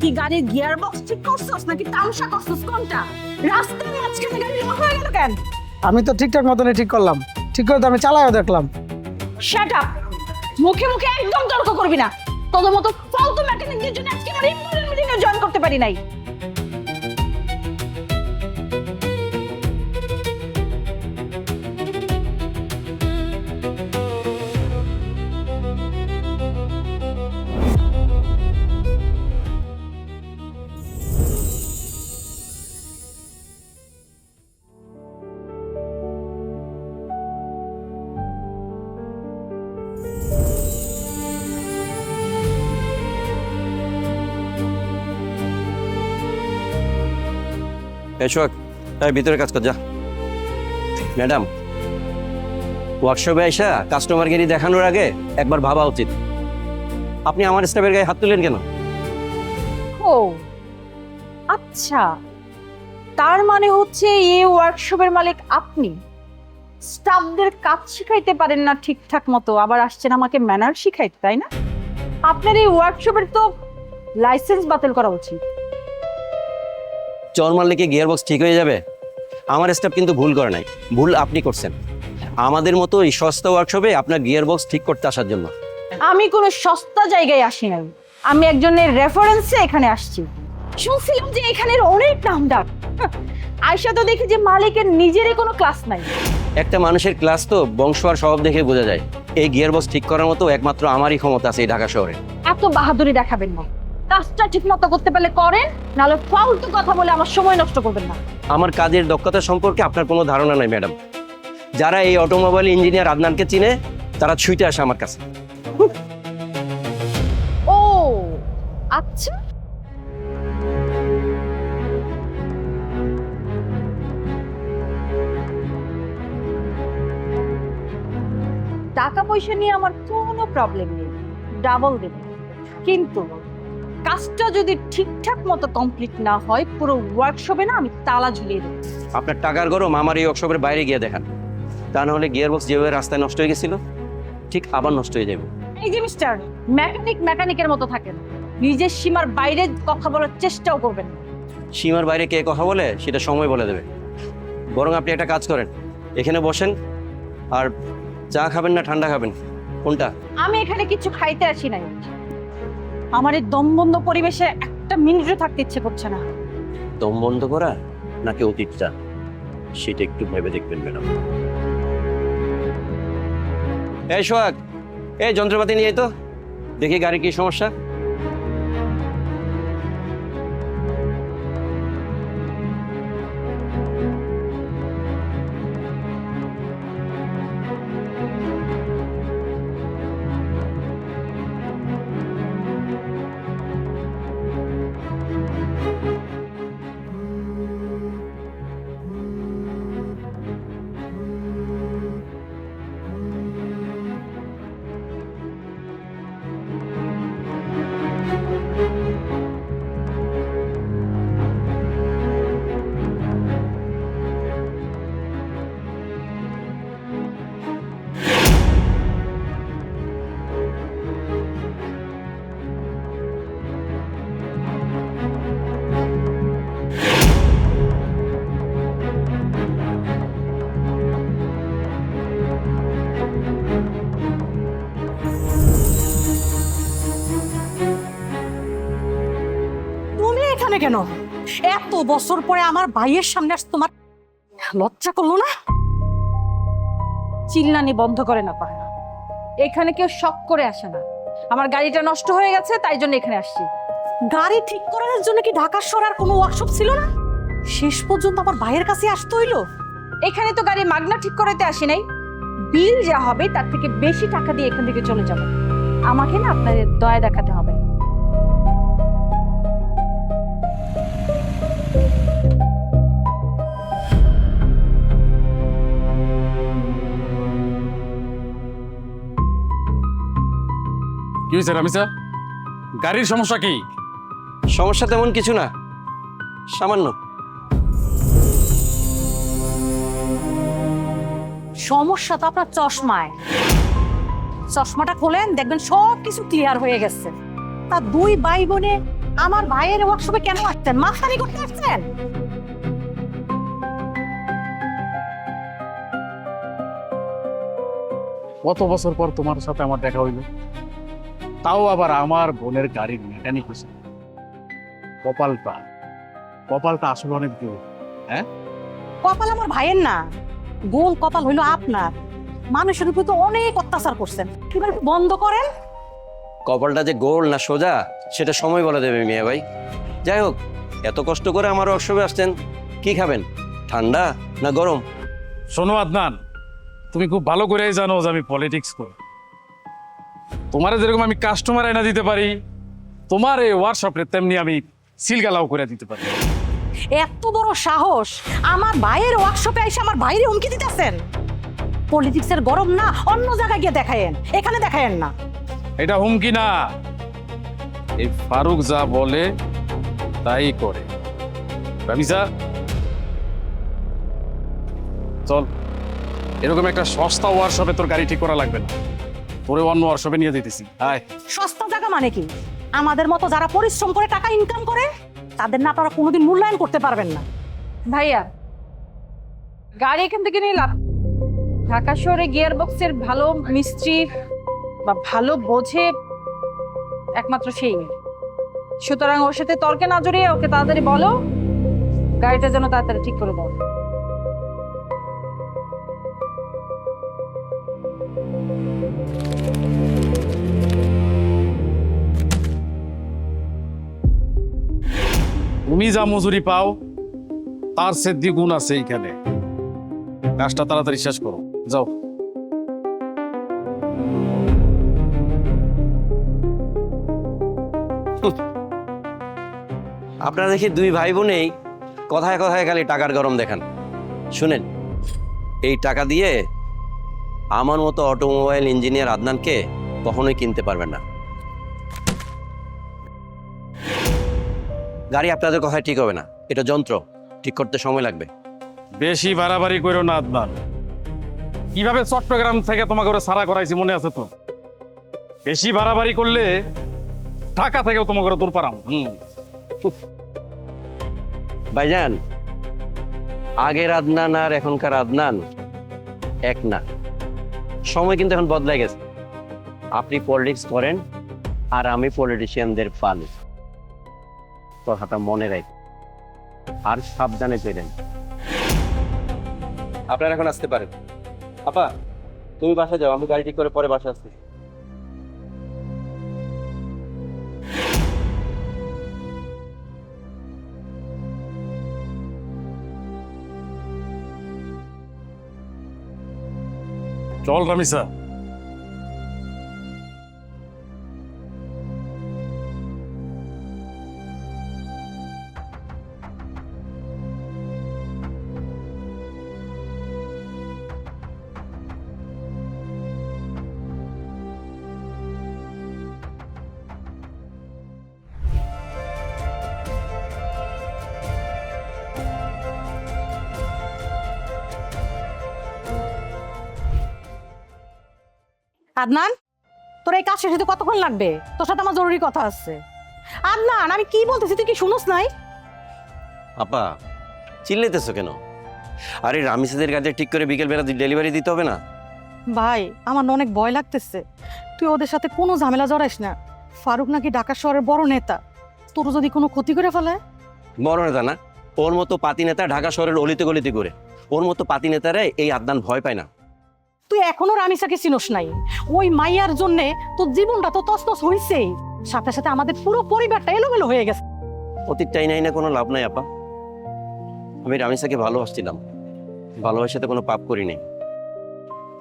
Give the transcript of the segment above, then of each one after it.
কি গাড়ির gear box ঠিক করছস নাকি তামসা করছস কোনটা? রাস্তার মাঝখানে গাড়ি লক হয়ে গেল কেন? আমি তো ঠিকঠাক মতনই ঠিক করলাম, ঠিক করে তো আমি চালায়ও দেখলাম। Shut up! মুখে মুখে একদম তর্ক করবি না। তোদের মতো ফালতু মেকানিকদের জন্য আজকে আমার ইম্পর্টেন্ট মিটিংয়ে জয়েন করতে পারি নাই। এসব ভিতরে কাজ কর যা। ম্যাডাম, ওয়ার্কশপে আইসা কাস্টমার গেরি দেখানোর আগে একবার ভাবা উচিত। আপনি আমার স্টাফের গায়ে হাত তুলেন কেন? ও আচ্ছা, তার মানে হচ্ছে এই ওয়ার্কশপের মালিক আপনি। স্টাফদের কাজ শিখাইতে পারেন না ঠিকঠাক মতো, আবার আসছেন আমাকে ম্যানার শিখাইতে, তাই না? আপনার এই ওয়ার্কশপের তো লাইসেন্স বাতিল করা উচিত। চর মারলে কি গিয়ার বক্স ঠিক হয়ে যাবে? আমার স্টাফ কিন্তু ভুল করে নাই, ভুল আপনি করছেন। আমাদের মতো এই সস্তা ওয়ার্কশপে আপনার গিয়ার বক্স ঠিক করতে আসার জন্য। আমি কোনো সস্তা জায়গায় আসি নাই, আমি একজনের রেফারেন্সে এখানে আসছি। শুনছিলাম যে এখানের অনেক নামডাক। আয়সা তো দেখি যে মালিকের নিজেরই কোনো ক্লাস নাই। একটা মানুষের ক্লাস তো বংশ আর স্বভাব দেখে বোঝা যায়। এই গিয়ার বক্স ঠিক করার মতো একমাত্র আমারই ক্ষমতা আছে এই ঢাকা শহরে। এত বাহাদুরি দেখাবেন না, কাজটা ঠিক মতো করতে পারলে করেন, নাহলে ফালতু কথা বলে আমার সময় নষ্ট করবেন না। আমার কাজের দক্ষতা সম্পর্কে আপনার কোনো ধারণা নাই ম্যাডাম। যারা এই অটোমোবাইল ইঞ্জিনিয়ার আদনানকে চিনে তারা ছুটে আসে আমার কাছে। ও আচ্ছা, টাকা পয়সা নিয়ে আমার কোনো প্রবলেম নেই, ডাবল দেব, কিন্তু কাজটা যদি ঠিকঠাক মতো কমপ্লিট না হয় পুরো ওয়ার্কশপে না আমি তালা ঝুলিয়ে দেব। আপনার টাকার গরম আমার এই ওয়ার্কশপের বাইরে গিয়ে দেখান, তা নাহলে গিয়ার বক্স যেভাবে রাস্তায় নষ্ট হয়ে গেছিল ঠিক আবার নষ্ট হয়ে যাবে। এই যে মিস্টার, মেকানিকের মতো থাকেন, নিজের সীমার বাইরে কথা বলার চেষ্টাও করবেন না। সীমার বাইরে কে কথা বলে সেটা সময় বলে দেবে। বরং আপনি একটা কাজ করেন, এখানে বসেন, আর চা খাবেন না ঠান্ডা খাবেন কোনটা? আমি এখানে কিছু খাইতে আসি নাই, আমার এই দমবন্ধ পরিবেশে একটা মিনিটও থাকতে ইচ্ছে করছে না। দম বন্ধ করা নাকি অতীতটা সেটা একটু ভেবে দেখবেন ম্যাডাম। এই সোহাগ, এই যন্ত্রপাতি নিয়ে তো দেখি গাড়ি কি সমস্যা। তুমি এখানে কেন? এত বছর পরে আমার ভাইয়ের সামনে আস, তোমার লজ্জা করলো না? চিল্লানি বন্ধ করে না পারে, এখানে কেউ শক করে আসে না। আমার গাড়িটা নষ্ট হয়ে গেছে তাই জন্য এখানে আসছি। গাড়ি ঠিক করার জন্য কি ঢাকার শহরে আর কোনো ওয়ার্কশপ ছিল না? শেষ পর্যন্ত আমার ভাইয়ের কাছে আসতে হইলো। এখানে তো গাড়ি মাগনা ঠিক করাতে আসি নাই, বিল যা হবে তার থেকে বেশি টাকা দিয়ে এখান থেকে চলে যাবে। আমাকে না আপনাদের দয়া দেখাতে হবে। কি হয়েছে রামিসা? গাড়ির সমস্যা কি? সমস্যা তেমন কিছু না, সামান্য। সমস্যা তো আপনার চশমায়। চশমাটা খোলেন, দেখবেন সব কিছু ক্লিয়ার হয়ে গেছে। তা দুই ভাই বোনে আমার ভাইয়ের ওয়ার্কশপে কেন আসছেন? মাস্তানি করতে আসছেন? কত বছর পর তোমার সাথে আমার দেখা হইল, তাও আবার আমার বোনের গাড়ির মেকানিক হিসেবে। কপালটা কপালটা আসলে অনেক দূর। কপাল আমার ভাইয়ের না, গোল কপাল হইলো আপনার। মানুষের উপর তো অনেক অত্যাচার করছেন, এবার বন্ধ করেন। কপালটা যে গোল না সোজা সেটা সময় বলে দেবে মিয়া ভাই। যাই হোক, এত কষ্ট করে আমার ওয়ার্কশপে আসছেন, কি খাবেন, ঠান্ডা না গরম? শোনো আদনান, তুমি খুব ভালো করেই জানো যে আমি পলিটিক্স করি। তোমার যেরকম আমি কাস্টমার এনে দিতে পারি, তোমার এই ওয়ার্কশপে তেমনি আমি সিলগালাও করে দিতে পারি। এত বড় সাহস, আমার ভাইয়ের ওয়ার্কশপে এসে আমার ভাইয়ের হুমকি দিতেছেন? পলিটিক্সের গরম না অন্য জায়গায় গিয়ে দেখায়েন, এখানে দেখায়েন না। এটা হুমকি না, এই ফারুক যা বলে তাই করে। রামিসা, চল, এরকম একটা সস্তা ওয়ার্কশপে তোর গাড়ি ঠিক করা লাগবে না, তোরে অন্য ওয়ার্কশপে নিয়ে দিতেছি। আয়। সস্তা জায়গা মানে কি? আমাদের মতো যারা পরিশ্রম করে টাকা ইনকাম করে তাদের না আপনারা কোনোদিন মূল্যায়ন করতে পারবেন না। ভাইয়া, গাড়ি এখান থেকে নিয়ে লাভ। ঢাকা শহরে গিয়ার বক্সের ভালো মিস্ত্রি বা ভালো বোঝে একমাত্র সেই মেয়ে। সুতরাং ওর সাথে তর্কে না জড়িয়ে ওকে তাড়াতাড়ি বলো গাড়িটা যেন তাড়াতাড়ি ঠিক করে দাও। তুমি যা মজুরি পাও তার সে দ্বিগুণ আছে এইখানে। কাজটা তাড়াতাড়ি শেষ করো, যাও। আপনারা দেখি দুই ভাই বোনেই কথায় কথায় খালি টাকার গরম দেখান। শুনেন, এই টাকা দিয়ে আমার মতো অটোমোবাইল ইঞ্জিনিয়ার আদনানকে কখনোই কিনতে পারবেন না। গাড়ি আপনাদের কথায় ঠিক হবে না, এটা যন্ত্র, ঠিক করতে সময় লাগবে। বেশি বাড়াবাড়ি করো না আদনান। কিভাবে চট্টগ্রাম থেকে তোমাকে ওরা সারা করাইছি মনে আছে তো? বেশি বাড়াবাড়ি করলে ঢাকা থেকেও তোমাকে দূর পারাম। ভাইজান, আগের আদনান আর এখনকার আদনান এক না, সময় কিন্তু এখন বদলাই গেছে। আপনি পলিটিক্স করেন আর আমি পলিটিশিয়ানদের পাল। কথাটা মনে রাখ আর সাবধানে চলেন। আপনারা এখন আসতে পারেন। আপা, তুমি বাসা যাও, আমি গাড়ি ঠিক করে পরে বাসা আসছি। চল রামিসা। আদনান, তোর এই কাজ শেষ হতে কতক্ষণ লাগবে? তোর সাথে আমার জরুরি কথা আছে। আদনান, আমি কি বলতেছি তুই কি শুনোস নাই? আপা, চিল্লাইতেছো কেন? আরে রামিসাদের কাজে ঠিক করে বিকেল বেলা ডেলিভারি দিতে হবে না? ভাই, আমার না অনেক ভয় লাগতেছে। তুই ওদের সাথে কোনো ঝামেলা জড়াইস না। ফারুক নাকি ঢাকা শহরের বড় নেতা, তোর যদি কোনো ক্ষতি করে ফেলে। বড় নেতা না, ওর মতো পাতি নেতা ঢাকা শহরের অলিতে গলিতে করে। ওর মতো পাতি নেতারে এই আদনান ভয় পায় না। তুই এখনো রামিসাকে চিনোস নাই। ওই মাইয়ার জন্য তোর জীবনটা তো তছনছ হইছেই, সাথে সাথে আমাদের পুরো পরিবারটা এলোমেলো হয়ে গেছে। অতীতটাই নাই না কোনো লাভ নাই আপা। আমি রামিসাকে ভালোবাসছিলাম, ভালোবাসাতে কোনো পাপ করি নাই।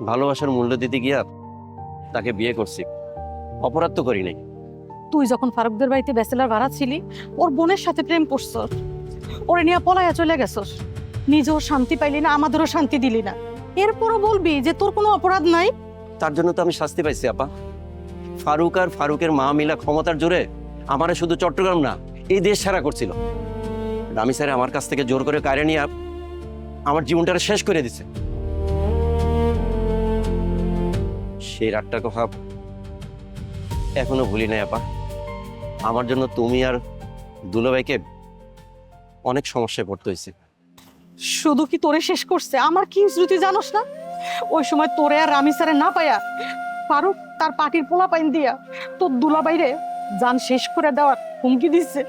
ভালোবাসার মূল্য দিতে গিয়া তাকে বিয়ে করছি, অপরাধ তো করি নাই। তুই যখন ফারুকদের বাড়িতে ব্যাচেলার ভাড়া ছিলি, ওর বোনের সাথে প্রেম করছস, ওরে নিয়ে পলায়া চলে গেছস। নিজেও শান্তি পাইলি না, আমাদেরও শান্তি দিলি না। এরপরও বলবি যে তোর কোনো অপরাধ নাই? তার জন্য তো আমি শাস্তি পাইছি আপা। ফারুক আর ফারুকের মা মিলা ক্ষমতার জোরে আমারে শুধু চট্টগ্রাম না, এই দেশ ছাড়া করছিল। রামিসারে আমার কাছ থেকে জোর করে কারে নিয়ে আমার জীবনটা শেষ করে দিছে। সেই রাতটার কথা এখনো ভুলি নাই আপা। আমার জন্য তুমি আর দুলাভাইকে অনেক সমস্যায় পড়তে হয়েছে। শুধু কি তোরে শেষ করছে, আমার কি শ্রুতি জানোস না? ওই সময় তোরে আর রামি স্যারে না পাইয়া ফারুক তার পার্টির পোলা পাইন দিয়া তোর দুলাভাইরে জান শেষ করে দেওয়ার হুমকি দিচ্ছে।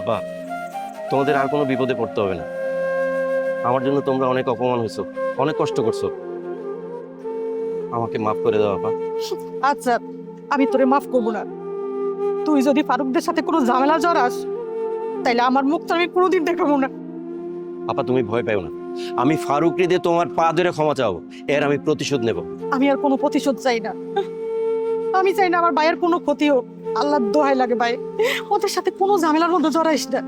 আপা, তোমাদের আর কোনো বিপদে পড়তে হবে না। আমার জন্য তোমরা অনেক অপমান হয়েছো, অনেক কষ্ট করছো। আমাকে মাফ করে দাও আপা। আচ্ছা, আমি তোরে মাফ করবো না। তুই যদি ফারুকদের সাথে কোনো ঝামেলা জড়াস তাইলে আমার মুখটা আমি কোনোদিন দেখাবো না। আপা তুমি ভয় পাও না, আমি ফারুক রে দিয়ে তোমার পা ধরে ক্ষমা চাও, এর আমি প্রতিশোধ নেব। আমি আর কোনো প্রতিশোধ চাই না। আমি চাই না আমার ভাইয়ের কোনো ক্ষতি হোক। আল্লাহর দোহাই লাগে ভাই, ওদের সাথে কোনো ঝামেলার মধ্যে জড়াইস না।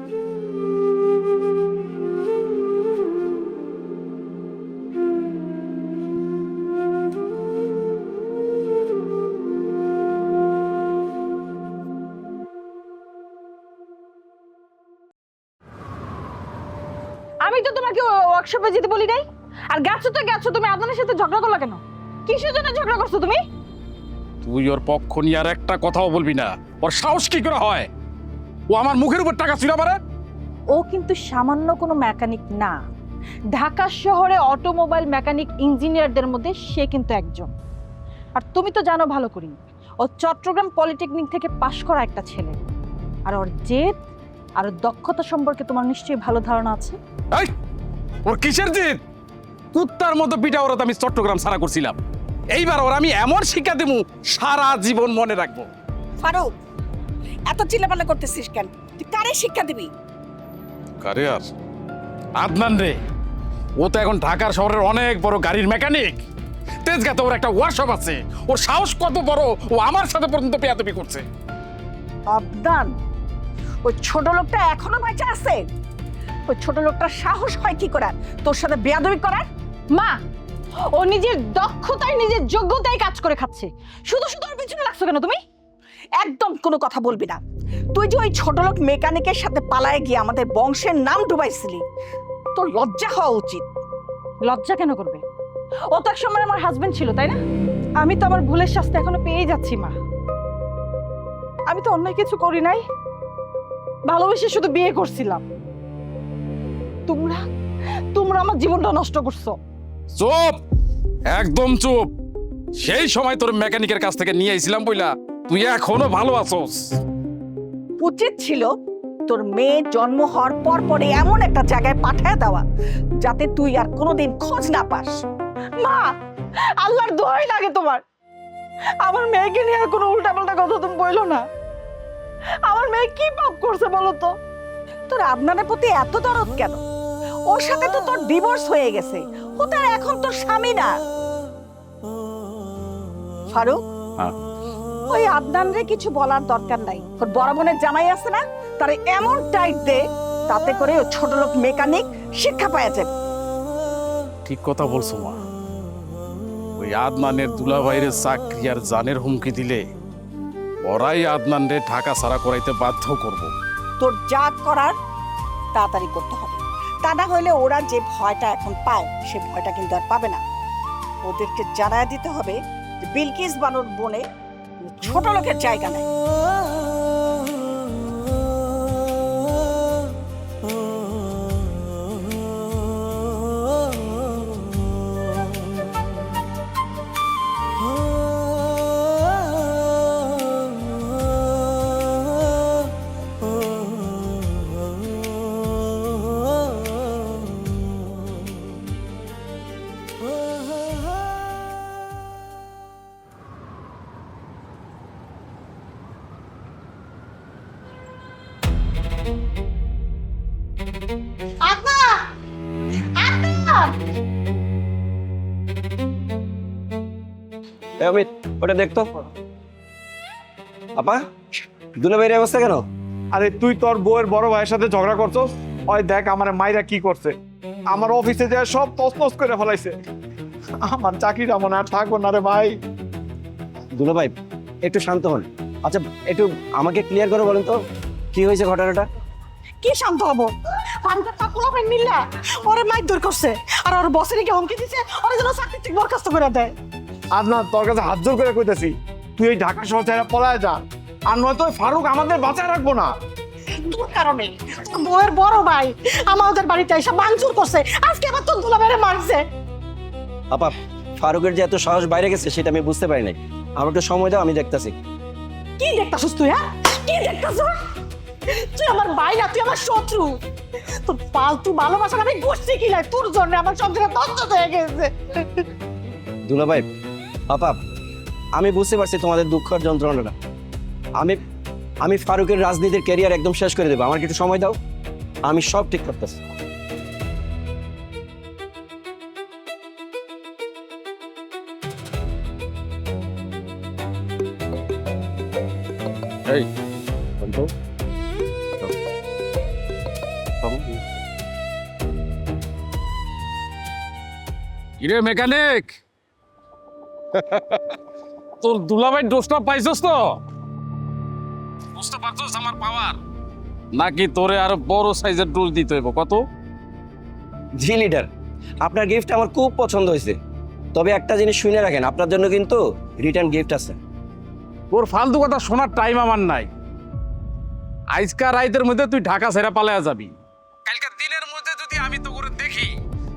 আমি তো তোমাকে ওয়ার্কশপে যেতে বলি নাই। আর গেছো তো গেছো, তুমি আদনানের সাথে ঝগড়া করলা কেন? কিসের জন্য ঝগড়া করছো তুমি? তুই ওর পক্ষ নিয়ে আর একটা কথাও বলবি না। ওর সাহস কি করে হয় ও আমার মুখের উপর টাকা ছুঁড়া মারে? ও কিন্তু সামান্য কোনো মেকানিক না। ঢাকা শহরে অটোমোবাইল মেকানিক ইঞ্জিনিয়ারদের মধ্যে সে কিন্তু একজন। আর তুমি তো জানো ভালো করি, ও চট্টগ্রাম পলিটেকনিক থেকে পাশ করা একটা ছেলে। আর ওর জেদ আর ওর দক্ষতা সম্পর্কে তোমার নিশ্চয়ই ভালো ধারণা আছে। এই, ওর কিসের জিদ? কুত্তার মতো পিঠা ওরা তো আমি চট্টগ্রাম সারা করছিলাম। এইবার ওর আমি এমন শিক্ষা দেবো সারা জীবন মনে রাখবো। ফারুক, এত চিল্লাপাল্লা করতেছিস কেন? তুই কারে শিক্ষা দিবি? কারে আর? আদনান রে। ও তো এখন ঢাকার শহরের অনেক বড় গাড়ির মেকানিক। তেজগাঁতে ওর একটা ওয়ার্কশপ আছে। ওর সাহস কত বড়, ও আমার সাথে পর্যন্ত পেয়াদবি করছে। আবদান, ওই ছোট লোকটা এখনো বেঁচে আছে? ওই ছোট লোকটার সাহস হয় কি করে তোর সাথে বেয়াদবি করার? মা, ও নিজের দক্ষতায় নিজের যোগ্যতায় কাজ করে খাচ্ছে। শুধু শুধু ওর পিছনে লাগছো কেন তুমি? একদম কোনো কথা বলবি না। তুই যে ওই ছোট লোক মেকানিকের সাথে পালায় গিয়ে আমাদের বংশের নাম ডুবাইছিলি, তোর লজ্জা হওয়া উচিত। লজ্জা কেন করবে? ও তো এক সময় আমার হাজবেন্ড ছিল, তাই না? আমি তো আমার ভুলের শাস্তি এখনো পেয়ে যাচ্ছি মা। আমি তো অন্যায় কিছু করি নাই, ভালোবেসে শুধু বিয়ে করছিলাম। তোমরা তোমরা আমার জীবনটা নষ্ট করছো। চুপ, একদম চুপ। সেই সময় তোর মেকানিকের কাছ থেকে নিয়ে আইছিলাম বইলা তুই এখনো ভালো আছোস। উচিত ছিল তোর মেয়ে জন্ম হওয়ার পর পরে এমন একটা জায়গায় পাঠায় দেওয়া যাতে তুই আর কোনোদিন খোঁজ না পাস। মা, আল্লাহর দোহাই লাগে তোমার, আমার মেয়েকে নিয়ে আর কোনো উল্টাপাল্টা কথা তুমি বইলো না। আমার মেয়ে কি পাপ করছে বলো তো? তোর আদনানের প্রতি এত দরদ কেন? ওর সাথে তো তোর ডিভোর্স হয়ে গেছে, ও তো আর এখন তোর স্বামী না। ফারুক, হ্যাঁ। ওই আদনানরে কিছু বলার দরকার নাই। তোর বড় বোনের জামাই আছে না, তারে এমন টাইট দে তাতে করে ও ছোট লোক মেকানিক শিক্ষা পাওয়া যাবে। ঠিক কথা বলছো মা। ওই আদনানের দুলাভাইয়ের চাকরি আর জানের হুমকি দিলে ওরাই আদনানরে ঢাকা ছাড়া করাইতে বাধ্য করব। তোর যা করার তাড়াতাড়ি করতে হবে, তা না হলে ওরা যে ভয়টা এখন পায় সে ভয়টা কিন্তু আর পাবে না। ওদেরকে জানায় দিতে হবে যে বিলকিস বানুর বনে ছোট লোকের জায়গা নাই। অমিত, ওটা দেখতো। আপা, দুলাভাইয়ের অবস্থা কেন? আরে তুই তোর বউয়ের বড় ভাইয়ের সাথে ঝগড়া করছো। ওই দেখ আমার মাইরা কি করছে, আমার অফিসে যায় সব তছনছ করে ফেলাইছে। আমার চাকরিটা মনে আর থাকবো না রে ভাই। দুলাভাই একটু শান্ত হন। আচ্ছা একটু আমাকে ক্লিয়ার করে বলেন তো কি হয়েছে ঘটনাটা? কি শান্ত হবো? পান্তার পাকুলা ফ্রেন্ড মিল্লা ওরে মাইক দূর করছে আর ওর বসে নাকি হুমকি দিছে ওরে যেন চাকরি থেকে বরখাস্ত করে দেয়। আদনান তোর কাছে হাত জোর করে কইতেছি তুই এই ঢাকা শহর ছেড়ে পলায় যা, আর নয়তো ওই ফারুক আমাদের বাঁচায় রাখবো না। তোর কারণে তোর বউয়ের বড় ভাই আমাদের বাড়িতে এসে ভাঙচুর করছে, আজকে আবার তোর দুলাভাইরে মারছে। আপা ফারুকের যে এত সাহস বাইরে গেছে সেটা আমি বুঝতে পারি নাই। আমার একটু সময় দাও, আমি দেখতাছি। কি দেখতাছিস তুই? হ্যাঁ কি দেখতাছিস? তুই আমার ভাই না, তুই আমার শত্রু। তোর ফালতু ভালোবাসার আমি গোষ্ঠী কিলাই, তোর জন্য আমার সংসারে দ্বন্দ্ব হয়ে গেছে। দুলাভাই, আপা আমি বুঝতে পারছি তোমাদের দুঃখ আর যন্ত্রণাটা। আমি আমি ফারুকের রাজনীতির ক্যারিয়ার একদম শেষ করে দেবো। আমার কিছু সময় দাও, আমি সব ঠিক করতেছি। এই বন্ধু, কিরে মেকানিক, তোর দুলাভাই দোষটা পাইছস তো? বুঝতে পারছস আমার পাওয়ার? নাকি তোরে আরো বড় সাইজের ডোজ দিতে হইব? কত? জি লিডার, আপনার গিফট আমার খুব পছন্দ হয়েছে। তবে একটা জিনিস শুনে রাখেন, আপনার জন্য কিন্তু রিটার্ন গিফট আছে। তোর ফালতু কথা শোনার টাইম আমার নাই। আজকা রাইতের মধ্যে তুই ঢাকা ছেড়ে পালায়া যাবি। কালকে দিনের মধ্যে যদি আমি তো করে দেখি,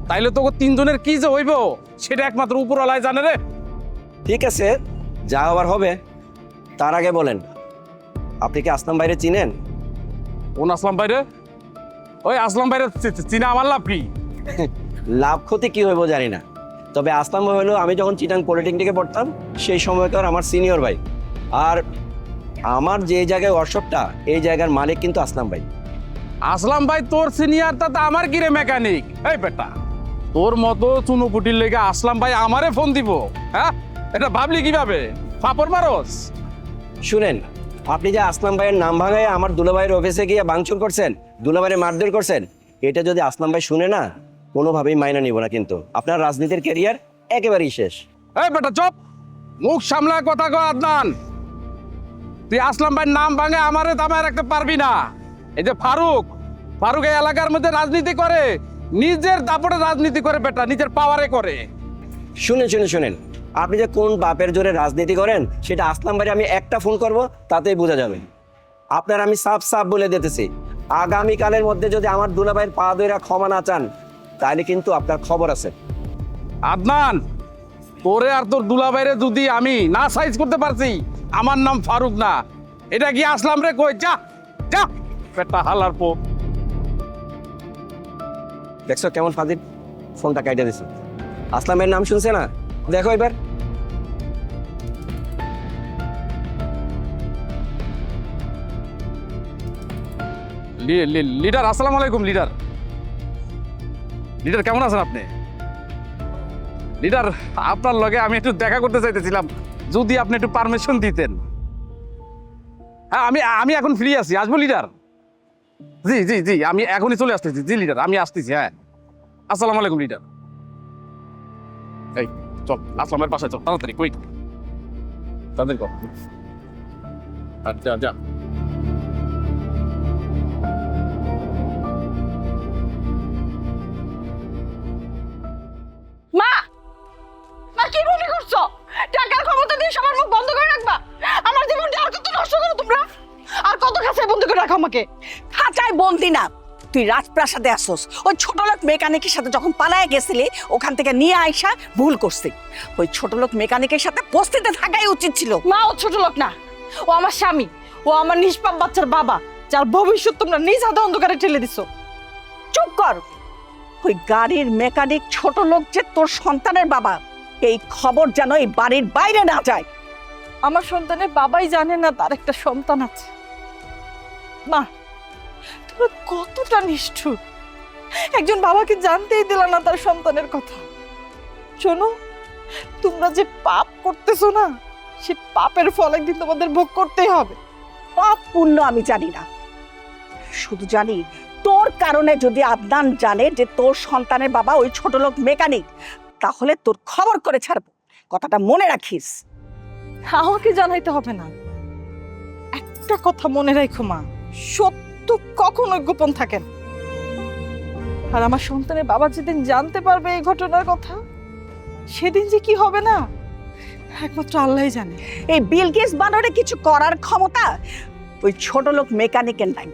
তাইলে তোকে তিনজনের কি যে হইব সেটা একমাত্র উপরওয়ালাই জানে রে। ঠিক আছে, যা হবার হবে। তার আগে বলেন, আপনি কি আসলাম বাইরে চিনেন? কোন আসলাম বাইরে? ওই আসলাম বাইরে চিনা আমার লাভ কি? লাভ ক্ষতি কি হইব জানি না, তবে আসলাম ভাই হলো আমি যখন চিটাং পলিটেকনিকে পড়তাম সেই সময়কার আমার সিনিয়র ভাই। আর আমার যে জায়গায় ওয়ার্কশপটা, এই জায়গার মালিক কিন্তু আসলাম ভাই। আসলাম ভাই তোর সিনিয়র, তা আমার কি রে মেকানিক? এই বেটা, তোর মতো চুনোপুটির লেগে আসলাম ভাই আমারে ফোন দিব? হ্যাঁ, এটা ভাবলি কিভাবে? ফাপড় মারস? শুনেন, আপনি যে আসলাম ভাইয়ের নাম ভাঙায় আমার দুলাভাইয়ের অফিসে গিয়ে ভাঙচুর করছেন, দুলাভাইয়ের মারধর করছেন, এটা যদি আসলাম ভাই শুনে না, কোনোভাবেই মাইনা নিব না। কিন্তু আপনার রাজনীতির ক্যারিয়ার একেবারেই শেষ। এই বেটা চুপ, মুখ সামলায় কথা কও আদনান। তুই আসলাম ভাইয়ের নাম ভাঙে আমারে দামায় রাখতে পারবি না। এই যে ফারুক, ফারুক এই এলাকার মধ্যে রাজনীতি করে, নিজের দাপটে রাজনীতি করে বেটা, নিজের পাওয়ারে করে। শুনেন, আপনি যে কোন বাপের জোরে রাজনীতি করেন সেটা আসলাম ভাই আমি একটা ফোন করব তাতেই বোঝা যাবে। আপনার আমি সাফ বলে দিতেছি, আগামীকালের মধ্যে যদি আমার দুলাভাইয়ের পা ধরে ক্ষমা না চান, তাহলে কিন্তু আপনার খবর আছে। আদনান, তোরে আর তোর দুলাভাইরে যদি আমি না সাইজ করতে পারছি, আমার নাম ফারুক না, এটা কি আসলাম রে? কই যা যা বেটা হালার পো। দেখছো কেমন ফাদিল, ফোনটা কাইটা দিছে। আসলামের নাম শুনছে না? দেখো এবার। লিডার আসসালামু আলাইকুম। লিডার লিডার কেমন আছেন আপনি? লিডার, আপনার লগে আমি একটু দেখা করতে চাইতেছিলাম, যদি আপনি একটু পারমিশন দিতেন। হ্যাঁ, আমি এখন ফ্রি আছি, আসবো লিডার? জি আমি এখনই চলে আসতেছি। জি লিডার, আমি আসতেছি। হ্যাঁ, আসসালামু আলাইকুম লিডার। এই চল, আসলামের বাসায় চল তাড়াতাড়ি, কুইক তাড়াতাড়ি কর। আচ্ছা যা। মা, মা কি মনে করছো? টাকার ক্ষমতা দিয়ে সবার মুখ বন্ধ করে রাখবা? আমার জীবনটা আর কত নষ্ট করো তোমরা? আর কত খাঁচায় বন্ধ করে রাখো আমাকে? খাঁচায় বন্দি না, তুই রাজপ্রাসাদে আসোস। ওই ছোটলোক মেকানিকের সাথে যখন পালায় গেছিলি, ওখান থেকে নিয়ে আইসা ভুল করছি। ওই ছোটলোক মেকানিকের সাথে বস্তিতে থাকাই উচিত ছিল। মা, ও ছোট লোক না, ও আমার স্বামী, ও আমার নিষ্পাপ বাচ্চার বাবা, যার ভবিষ্যৎ তোমরা নিজ হাতে অন্ধকারে ঠেলে দিছো। চুপ কর। ওই গাড়ির মেকানিক ছোট লোক যে তোর সন্তানের বাবা, এই খবর যেন এই বাড়ির বাইরে না যায়। আমার সন্তানের বাবাই জানে না তার একটা সন্তান আছে। মা, তোমরা কতটা নিষ্ঠুর! একজন বাবাকে জানতেই দিল না তার সন্তানের কথা। শোনো, তোমরা যে পাপ করতেছো না, সে পাপের ফল একদিন তোমাদের ভোগ করতেই হবে। পাপ পুণ্য আমি জানি না, শুধু জানি তোর কারণে যদি আদনান জানে যে তোর সন্তানের বাবা ওই ছোটলোক মেকানিক, তাহলে তোর খবর করে ছাড়বো। কথাটা মনে রাখিস। আমাকে জানাইতে হবে না। একটা কথা মনে রাখো মা, সত্য কখনোই গোপন থাকে না। আর আমার সন্তানের বাবা যেদিন জানতে পারবে এই ঘটনার কথা, সেদিন যে কি হবে না একমাত্র আল্লাহই জানে। এই বিলকিস বানরে কিছু করার ক্ষমতা ওই ছোট লোক মেকানিকের নাই।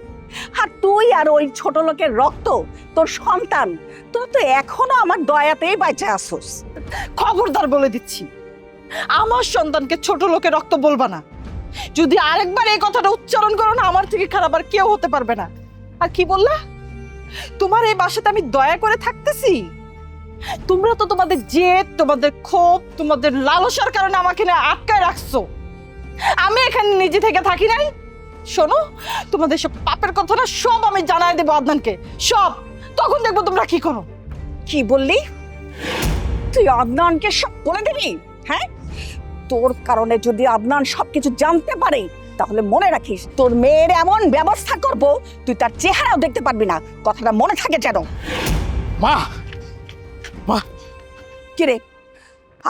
আর তুই আর ওই ছোট লোকের রক্ত, তোর সন্তান, তুই তো এখনো আমার দয়াতেই বাইচে আসোস। খবরদার বলে দিচ্ছি, আমার সন্তানকে ছোট লোকের রক্ত বলবা না। যদি আরেকবার এই কথাটা উচ্চারণ করো না, আমার থেকে খারাপ আর কেউ হতে পারবে না। আর কি বললা? তোমার এই বাসাতে আমি দয়া করে থাকতেছি? তোমরা তো তোমাদের জেদ, তোমাদের ক্ষোভ, তোমাদের লালসার কারণে আমাকে না আটকায় রাখছো। আমি এখানে নিজে থেকে থাকি নাই। শোনো, তোমাদের সব পাপের কথা না সব আমি জানাই দেবো আদনানকে, সব। তখন দেখবো তোমরা কি করো। কি বললি? তুই আদনানকে সব বলে দিবি? হ্যাঁ, তোর কারণে যদি আদনান সবকিছু জানতে পারে, তাহলে মনে রাখিস তোর মেয়ের এমন ব্যবস্থা করব তুই তার চেহারাও দেখতে পারবি না। কথাটা মনে থাকে যেন। মা, মা, কিরে,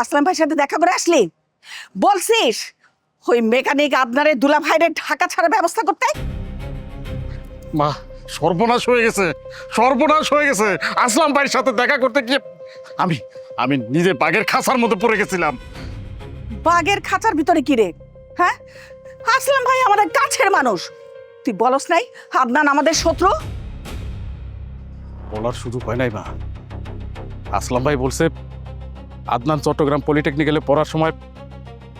আসলাম ভাইয়ের সাথে দেখা করে আসলি? বলছিস ওই মেকানিক আপনারে দুলা ভাইরে ঢাকা ছাড়ার ব্যবস্থা করতে? মা, সর্বনাশ হয়ে গেছে, সর্বনাশ হয়ে গেছে। আসলাম ভাইয়ের সাথে দেখা করতে গিয়ে আমি আমি নিজে বাঘের খাঁচার মধ্যে পড়ে গেছিলাম। বাঘের খাঁচার ভিতরে কি রে? হ্যাঁ, আসলাম ভাই আমাদের কাছের মানুষ। তুই বলস নাই আদনান আমাদের শত্রু? বলার সুযোগ হয় নাই মা। আসলাম ভাই বলছে আদনান চট্টগ্রাম পলিটেকনিক্যালে পড়ার সময়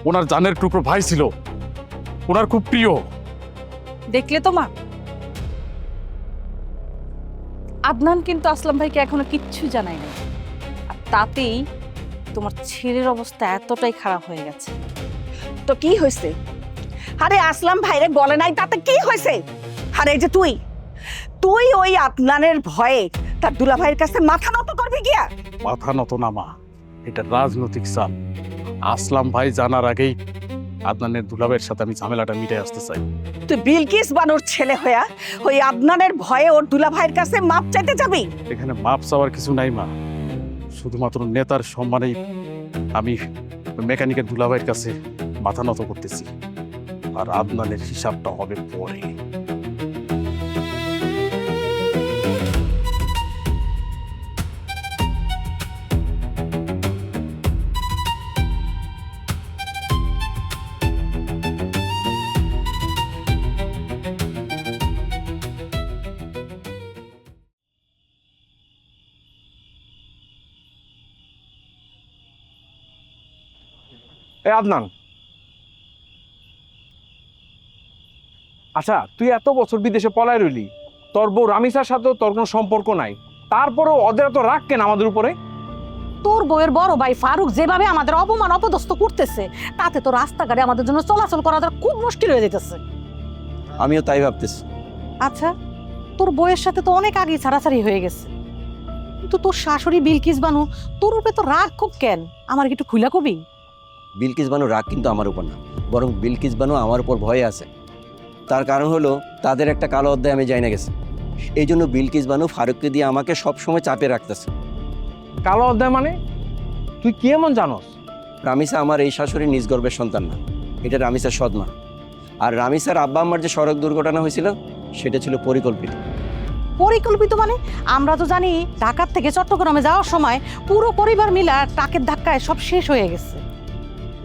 ওনার জানের টুকরো ভাই ছিল, ওনার খুব প্রিয়। দেখলে তো মা, আদনান কিন্তু আসলাম ভাইকে এখনো কিচ্ছু জানায় নাই। আর তাতেই তোমার ছেলের অবস্থা এতটাই খারাপ হয়ে গেছে। তো কি হয়েছে? আরে আসলাম ভাইরে বলে নাই, তাতে কি হয়েছে? আরে এই যে তুই তুই ওই আদনানের ভয়ে তার দুলা ভাইয়ের কাছে মাথা নত করবি গিয়া? মাথা নত না মা, এটা রাজনৈতিক চাপ। আসলাম ভাই জানার আগেই আদনানের দুলাবের সাথে আমি ঝামেলাটা মিটে আসতে চাই। তুই বিলকিস বানুর ছেলে হইয়া ওই আদনানের ভয়ে ওর দুলা ভাইয়ের কাছে মাপ চাইতে যাবি? এখানে মাপ চাওয়ার কিছু নাই মা, শুধুমাত্র নেতার সম্মানেই আমি মেকানিকের দুলাভাইয়ের কাছে মাথা নত করতেছি। আর আদনানের হিসাবটা হবে পরে। এ আদনান, আচ্ছা তুই এত বছর বিদেশে পলায় রইলি, তোর বউ রামিসার সাথেও তোর কোনো সম্পর্ক নাই, তারপরেও ওদের এত রাগ কেন আমাদের উপরে? তোর বউয়ের বড় ভাই ফারুক যেভাবে আমাদের অপমান অপদস্থ করতেছে, তাতে তো রাস্তাঘাটে আমাদের জন্য চলাচল করাটা খুব মুশকিল হয়ে যেতেছে। আমিও তাই ভাবতেছি। আচ্ছা, তোর বউয়ের সাথে তো অনেক আগেই ছাড়াছাড়ি হয়ে গেছে, কিন্তু তোর শাশুড়ি বিলকিস বানু তোর উপরে তো রাগ খুব কেন? আমার কি একটু খুলা কবি? বিলকিস বানু রাগ কিন্তু আমার উপর না, বরং বিলকিস বানু আমার উপর ভয়ে আছে। তার কারণ হলো তাদের একটা কালো অধ্যায় আমি জানি না গেছি। এই জন্য বিলকিস বানু ফারুককে দিয়ে আমাকে সবসময় চাপে রাখতেছে। কালো অধ্যায় মানে? তুই কি এমন জানোস? রামিসা আমার এই শাশুড়ির নিজ গর্ভের সন্তান না, এটা রামিসার সৎমা। আর রামিসার আব্বা আম্মার যে সড়ক দুর্ঘটনা হয়েছিল সেটা ছিল পরিকল্পিত। পরিকল্পিত মানে? আমরা তো জানি ঢাকার থেকে চট্টগ্রামে যাওয়ার সময় পুরো পরিবার মিলা ট্রাকের ধাক্কায় সব শেষ হয়ে গেছে।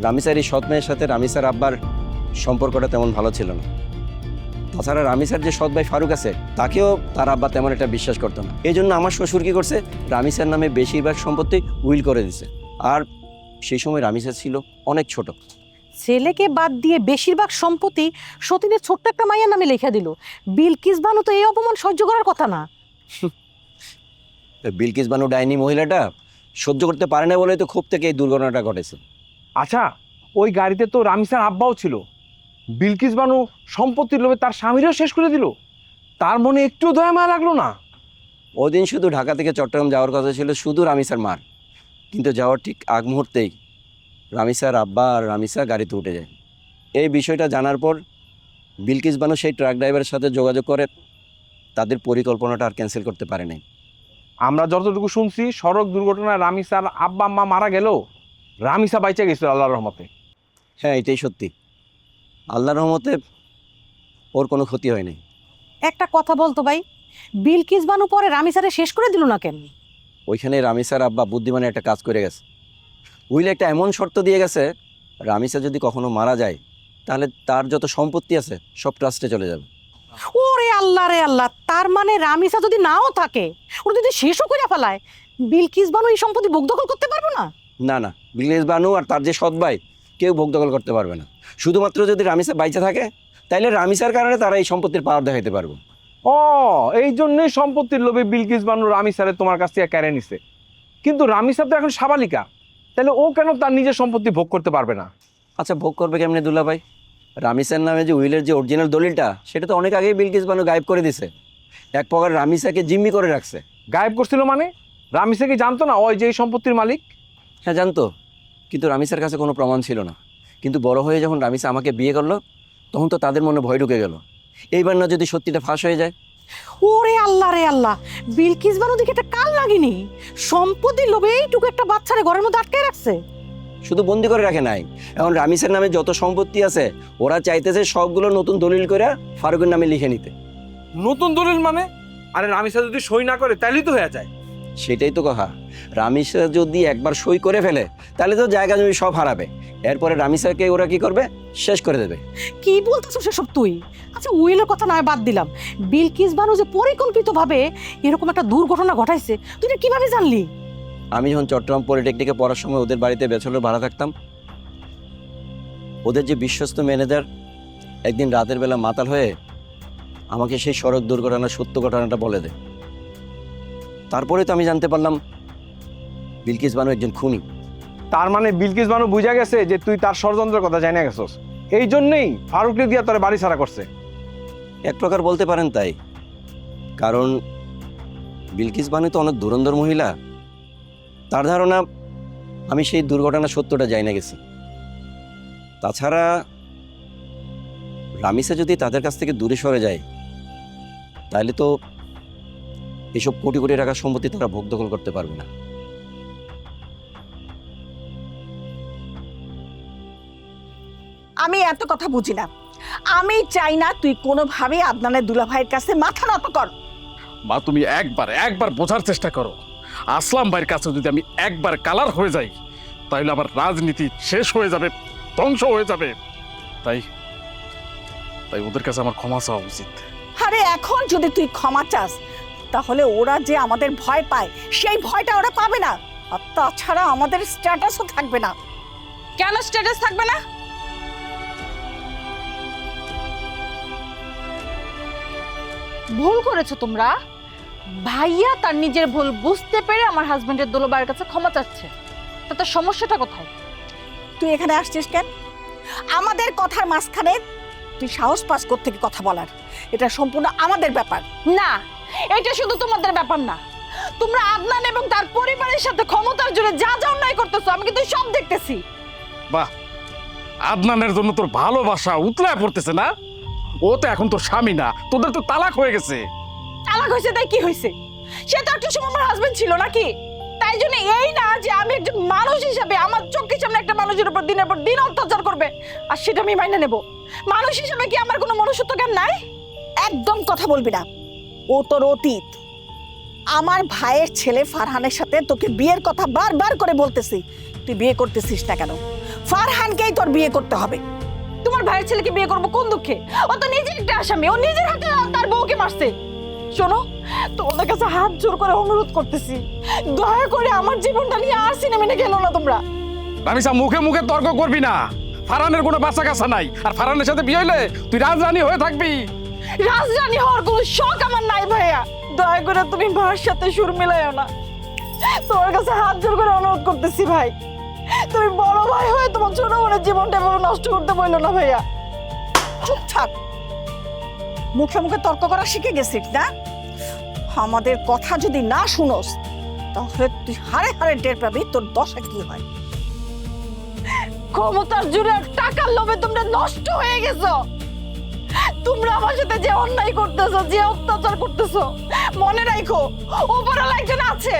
রামিসার এই সৎ মেয়ের সাথে রামিসার আব্বার সম্পর্কটা তেমন ভালো ছিল না। তাছাড়া রামিসার যে সৎ ভাই ফারুক আছে তাকেও তার আব্বা তেমন একটা বিশ্বাস করতো না। এই জন্য আমার শ্বশুর কি করছে, রামিসার নামে বেশিরভাগ সম্পত্তি উইল করে দিছে। আর সেই সময় রামিসা ছিল অনেক ছোট। ছেলেকে বাদ দিয়ে বেশিরভাগ সম্পত্তি সতীনের ছোট্ট একটা মাইয়ার নামে লেখা দিল। বিলকিস বানু তো এই অপমান সহ্য করার কথা না। বিলকিস বানু ডাইনি মহিলাটা সহ্য করতে পারে না বলেই তো ক্ষোভ থেকে এই দুর্ঘটনাটা ঘটেছে। আচ্ছা, ওই গাড়িতে তো রামিসার আব্বাও ছিল। বিলকিস বানু সম্পত্তির লোভে তার স্বামীরও শেষ করে দিল। তার মনে একটু দয়া মায়া লাগলো না? ওই দিন শুধু ঢাকা থেকে চট্টগ্রাম যাওয়ার কথা ছিল শুধু রামিসার মার, কিন্তু যাওয়ার ঠিক আগ মুহূর্তেই রামিসার আব্বা আর রামিসা গাড়িতে উঠে যায়। এই বিষয়টা জানার পর বিলকিস বানু সেই ট্রাক ড্রাইভারের সাথে যোগাযোগ করে তাদের পরিকল্পনাটা আর ক্যান্সেল করতে পারে নাই। আমরা যতটুকু শুনছি, সড়ক দুর্ঘটনায় রামিসার আব্বা আম্মা মারা গেল, রামিসা বাইচা গেছিল আল্লাহর রহমতে। হ্যাঁ, এটাই সত্যি। আল্লাহর রহমতে ওর কোনো ক্ষতি হয়নি। একটা কথা বলতো ভাই, বিলকিস বানু পরে রামিসারে শেষ করে দিল না কেন? ওইখানে রামিসার আব্বা বুদ্ধিমানে একটা কাজ করে গেছে। উইলে একটা এমন শর্ত দিয়ে গেছে রামিসা যদি কখনো মারা যায় তাহলে তার যত সম্পত্তি আছে সব ট্রাস্টে চলে যাবে। ওরে আল্লাহ রে আল্লাহ, তার মানে রামিসা যদি নাও থাকে, ওরা যদি শেষও করে ফেলায়, বিলকিস বানু এই সম্পত্তি ভোগ দখল করতে পারবো না? না না, বিলকিস বানু আর তার যে সৎ ভাই কেউ ভোগ দখল করতে পারবে না। শুধুমাত্র যদি রামিসা বাইচা থাকে তাইলে রামিসার কারণে তারা এই সম্পত্তির পাওয়ার দেখাইতে পারবে। ও, এই জন্যই সম্পত্তির লোভে বিলকিস বানু রামিসারে তোমার কাছ থেকে কেড়ে নিছে। কিন্তু রামিসা তো এখন সাবালিকা, তাহলে ও কেন তার নিজের সম্পত্তি ভোগ করতে পারবে না? আচ্ছা, ভোগ করবে কেমনে দুলা ভাই? রামিসার নামে যে উইলের যে অরিজিনাল দলিলটা, সেটা তো অনেক আগেই বিলকিস বানু গায়েব করে দিছে। এক প্রকার রামিসাকে জিম্মি করে রাখছে। গায়েব করছিল মানে? রামিসা কি জানতো না ওই যে এই সম্পত্তির মালিক? হ্যাঁ জানতো, কিন্তু রামিসার কাছে কোনো প্রমাণ ছিল না। কিন্তু বড় হয়ে যখন রামিসা আমাকে বিয়ে করলো, তখন তো তাদের মনে ভয় ঢুকে গেল, এইবার না যদি সত্যিটা ফাঁস হয়ে যায়। ওরে আল্লাহ রে আল্লাহ, বিলকিস বানু দিকে একটা কাল লাগেনি, সম্পত্তির লোভে এইটুকু একটা বাচ্চারে ঘরের মধ্যে আটকে রাখছে। শুধু বন্দি করে রাখে নাই, এখন রামিসের নামে যত সম্পত্তি আছে ওরা চাইতেছে সবগুলো নতুন দলিল করে ফারুকের নামে লিখে নিতে। নতুন দলিল মানে? আরে রামিসা যদি সই না করে তাইলেই তো হয়ে যায়। সেটাই তো কথা, রামিসা যদি একবার সই করে ফেলে তাহলে তো জায়গা জমি সব হারাবে। এরপরে রামিসাকে ওরা কি করবে? শেষ করে দেবে। কি বলতেছ সেসব তুই? আচ্ছা, উইলের কথা নয় বাদ দিলাম, বিলকিস বানু যে পরিকল্পিতভাবে এরকম একটা দুর্ঘটনা ঘটাইছে, তুই এটা কিভাবে জানলি? আমি যখন চট্টগ্রাম পলিটেকনিকে পড়ার সময় ওদের বাড়িতে ব্যাচেলর ভাড়া থাকতাম, ওদের যে বিশ্বস্ত ম্যানেজার একদিন রাতের বেলা মাতাল হয়ে আমাকে সেই সড়ক দুর্ঘটনার সত্য ঘটনাটা বলে দেয়। তারপরে তো আমি জানতে পারলাম বিলকিস বানু একজন খুনি। তার মানে বিলকিস বানু বুঝা গেছে যে তুই তার ষড়যন্ত্রের কথা জানা গেছস, এই জন্যই ফারুককে দিয়া তোর বাড়ি ছাড়া করছে। এক প্রকার বলতে পারেন তাই, কারণ বিলকিস বানু তো অনেক ধুরন্ধর মহিলা। তার ধারণা আমি সেই দুর্ঘটনার সত্যটা জানা গেছি। তাছাড়া রামিসা যদি তাদের কাছ থেকে দূরে সরে যায় তাহলে তো এসব কোটি কোটি টাকার সম্পত্তি তারা ভোগ দখল করতে পারবে না। আমি এত কথা বুঝি না। আমি চাই না তুই কোনোভাবেই আদনানের দুলাভাইয়ের কাছে মাথা নত কর। মা, তুমি একবার বোঝার চেষ্টা করো। আসলাম ভাইয়ের কাছে যদি আমি একবার কালার হয়ে যাই তাহলে আমার রাজনীতি শেষ হয়ে যাবে, ধ্বংস হয়ে যাবে। তাই ওদের কাছে আমার ক্ষমা চাওয়া উচিত। আরে এখন যদি তুই ক্ষমা চাস তাহলে ওরা যে আমাদের ভয় পায় সেই ভয়টা ওরা পাবে না, আর তাছাড়া আমাদের স্ট্যাটাসও থাকবে না। কেন স্ট্যাটাস থাকবে না? ভুল করেছো তোমরা। ভাইয়া তার নিজের ভুল বুঝতে পেরে আমার হাজবেন্ডের দুলাভাইয়ের কাছে ক্ষমা চাচ্ছে, তাতে সমস্যাটা কোথায়? তুই এখানে আসছিস কেন? আমাদের কথার মাঝখানে তুই সাহস পাস থেকে কথা বলার? এটা সম্পূর্ণ আমাদের ব্যাপার। না, এটা শুধু তোমাদের ব্যাপার না। তোমরা আদনান এবং তার পরিবারের সাথে ক্ষমতার জন্য যা যা অন্যায় করতেছো আমি কিন্তু সব দেখতেছি। বাহ, আদনানের জন্য তোর ভালোবাসা উতলায় পড়তেছে না? ও তো এখন তোর স্বামী না, তোদের তো তালাক হয়ে গেছে। তালাক হয়েছে তাই কি হয়েছে? সে তো একটা সময় আমার হাজবেন্ড ছিল নাকি? তাই জন্য এই না যে আমি একজন মানুষ হিসাবে আমার চোখের সামনে একটা মানুষের উপর দিনের পর দিন অত্যাচার করবে আর সেটা আমি মাইনে নেব। মানুষ হিসাবে কি আমার কোনো মনুষ্যত্ব জ্ঞান নাই? একদম কথা বলবি না, ও তোর অতীত। আমার ভাইয়ের ছেলে ফারহানের সাথে তোকে বিয়ের কথা বারবার করে বলতেছি, তুই বিয়ে করতেছিস না কেন? ফারহানকেই তোর বিয়ে করতে হবে। তোমার ভাইয়ের ছেলেকে বিয়ে করবো কোন দুঃখে? ও তো নিজে একটা আসামি, ও নিজের হাতে তার বউকে মারছে। শোনো, তোমাদের কাছে হাত জোর করে অনুরোধ করতেছি, দয়া করে আমার জীবনটা নিয়ে আর সিনেমিনে গেলো না তোমরা। রামিসা, মুখে মুখে তর্ক করবি না। ফারহানের কোনো বাচ্চা কাচ্চা নাই, আর ফারহানের সাথে বিয়ে হইলে তুই রাজরানী হয়ে থাকবি। রাজরানী হওয়ার কোনো শখ আমার নাই ভাইয়া, দয়া করে তুমি ভাইয়ের সাথে সুর মিলাইও না। তোমার কাছে হাত জোর করে অনুরোধ করতেছি ভাই, তুমি বড় ভাই হয়ে তোমার ছোট বোনের জীবনটা এভাবে নষ্ট করতে বললো না ভাইয়া। চুপ থাক, মুখে মুখে তর্ক করা শিখে গেছিস না? আমাদের কথা যদি না শুনোস তাহলে তুই হারে হারে টের পাবি তোর দশা কি হয়। ক্ষমতার জোরে আর টাকার লোভে তোমরা নষ্ট হয়ে গেছো। তোমরা আমার সাথে যে অন্যায় করতেছো, যে অত্যাচার করতেছো, মনে রাখো উপরওয়ালা একজন আছে,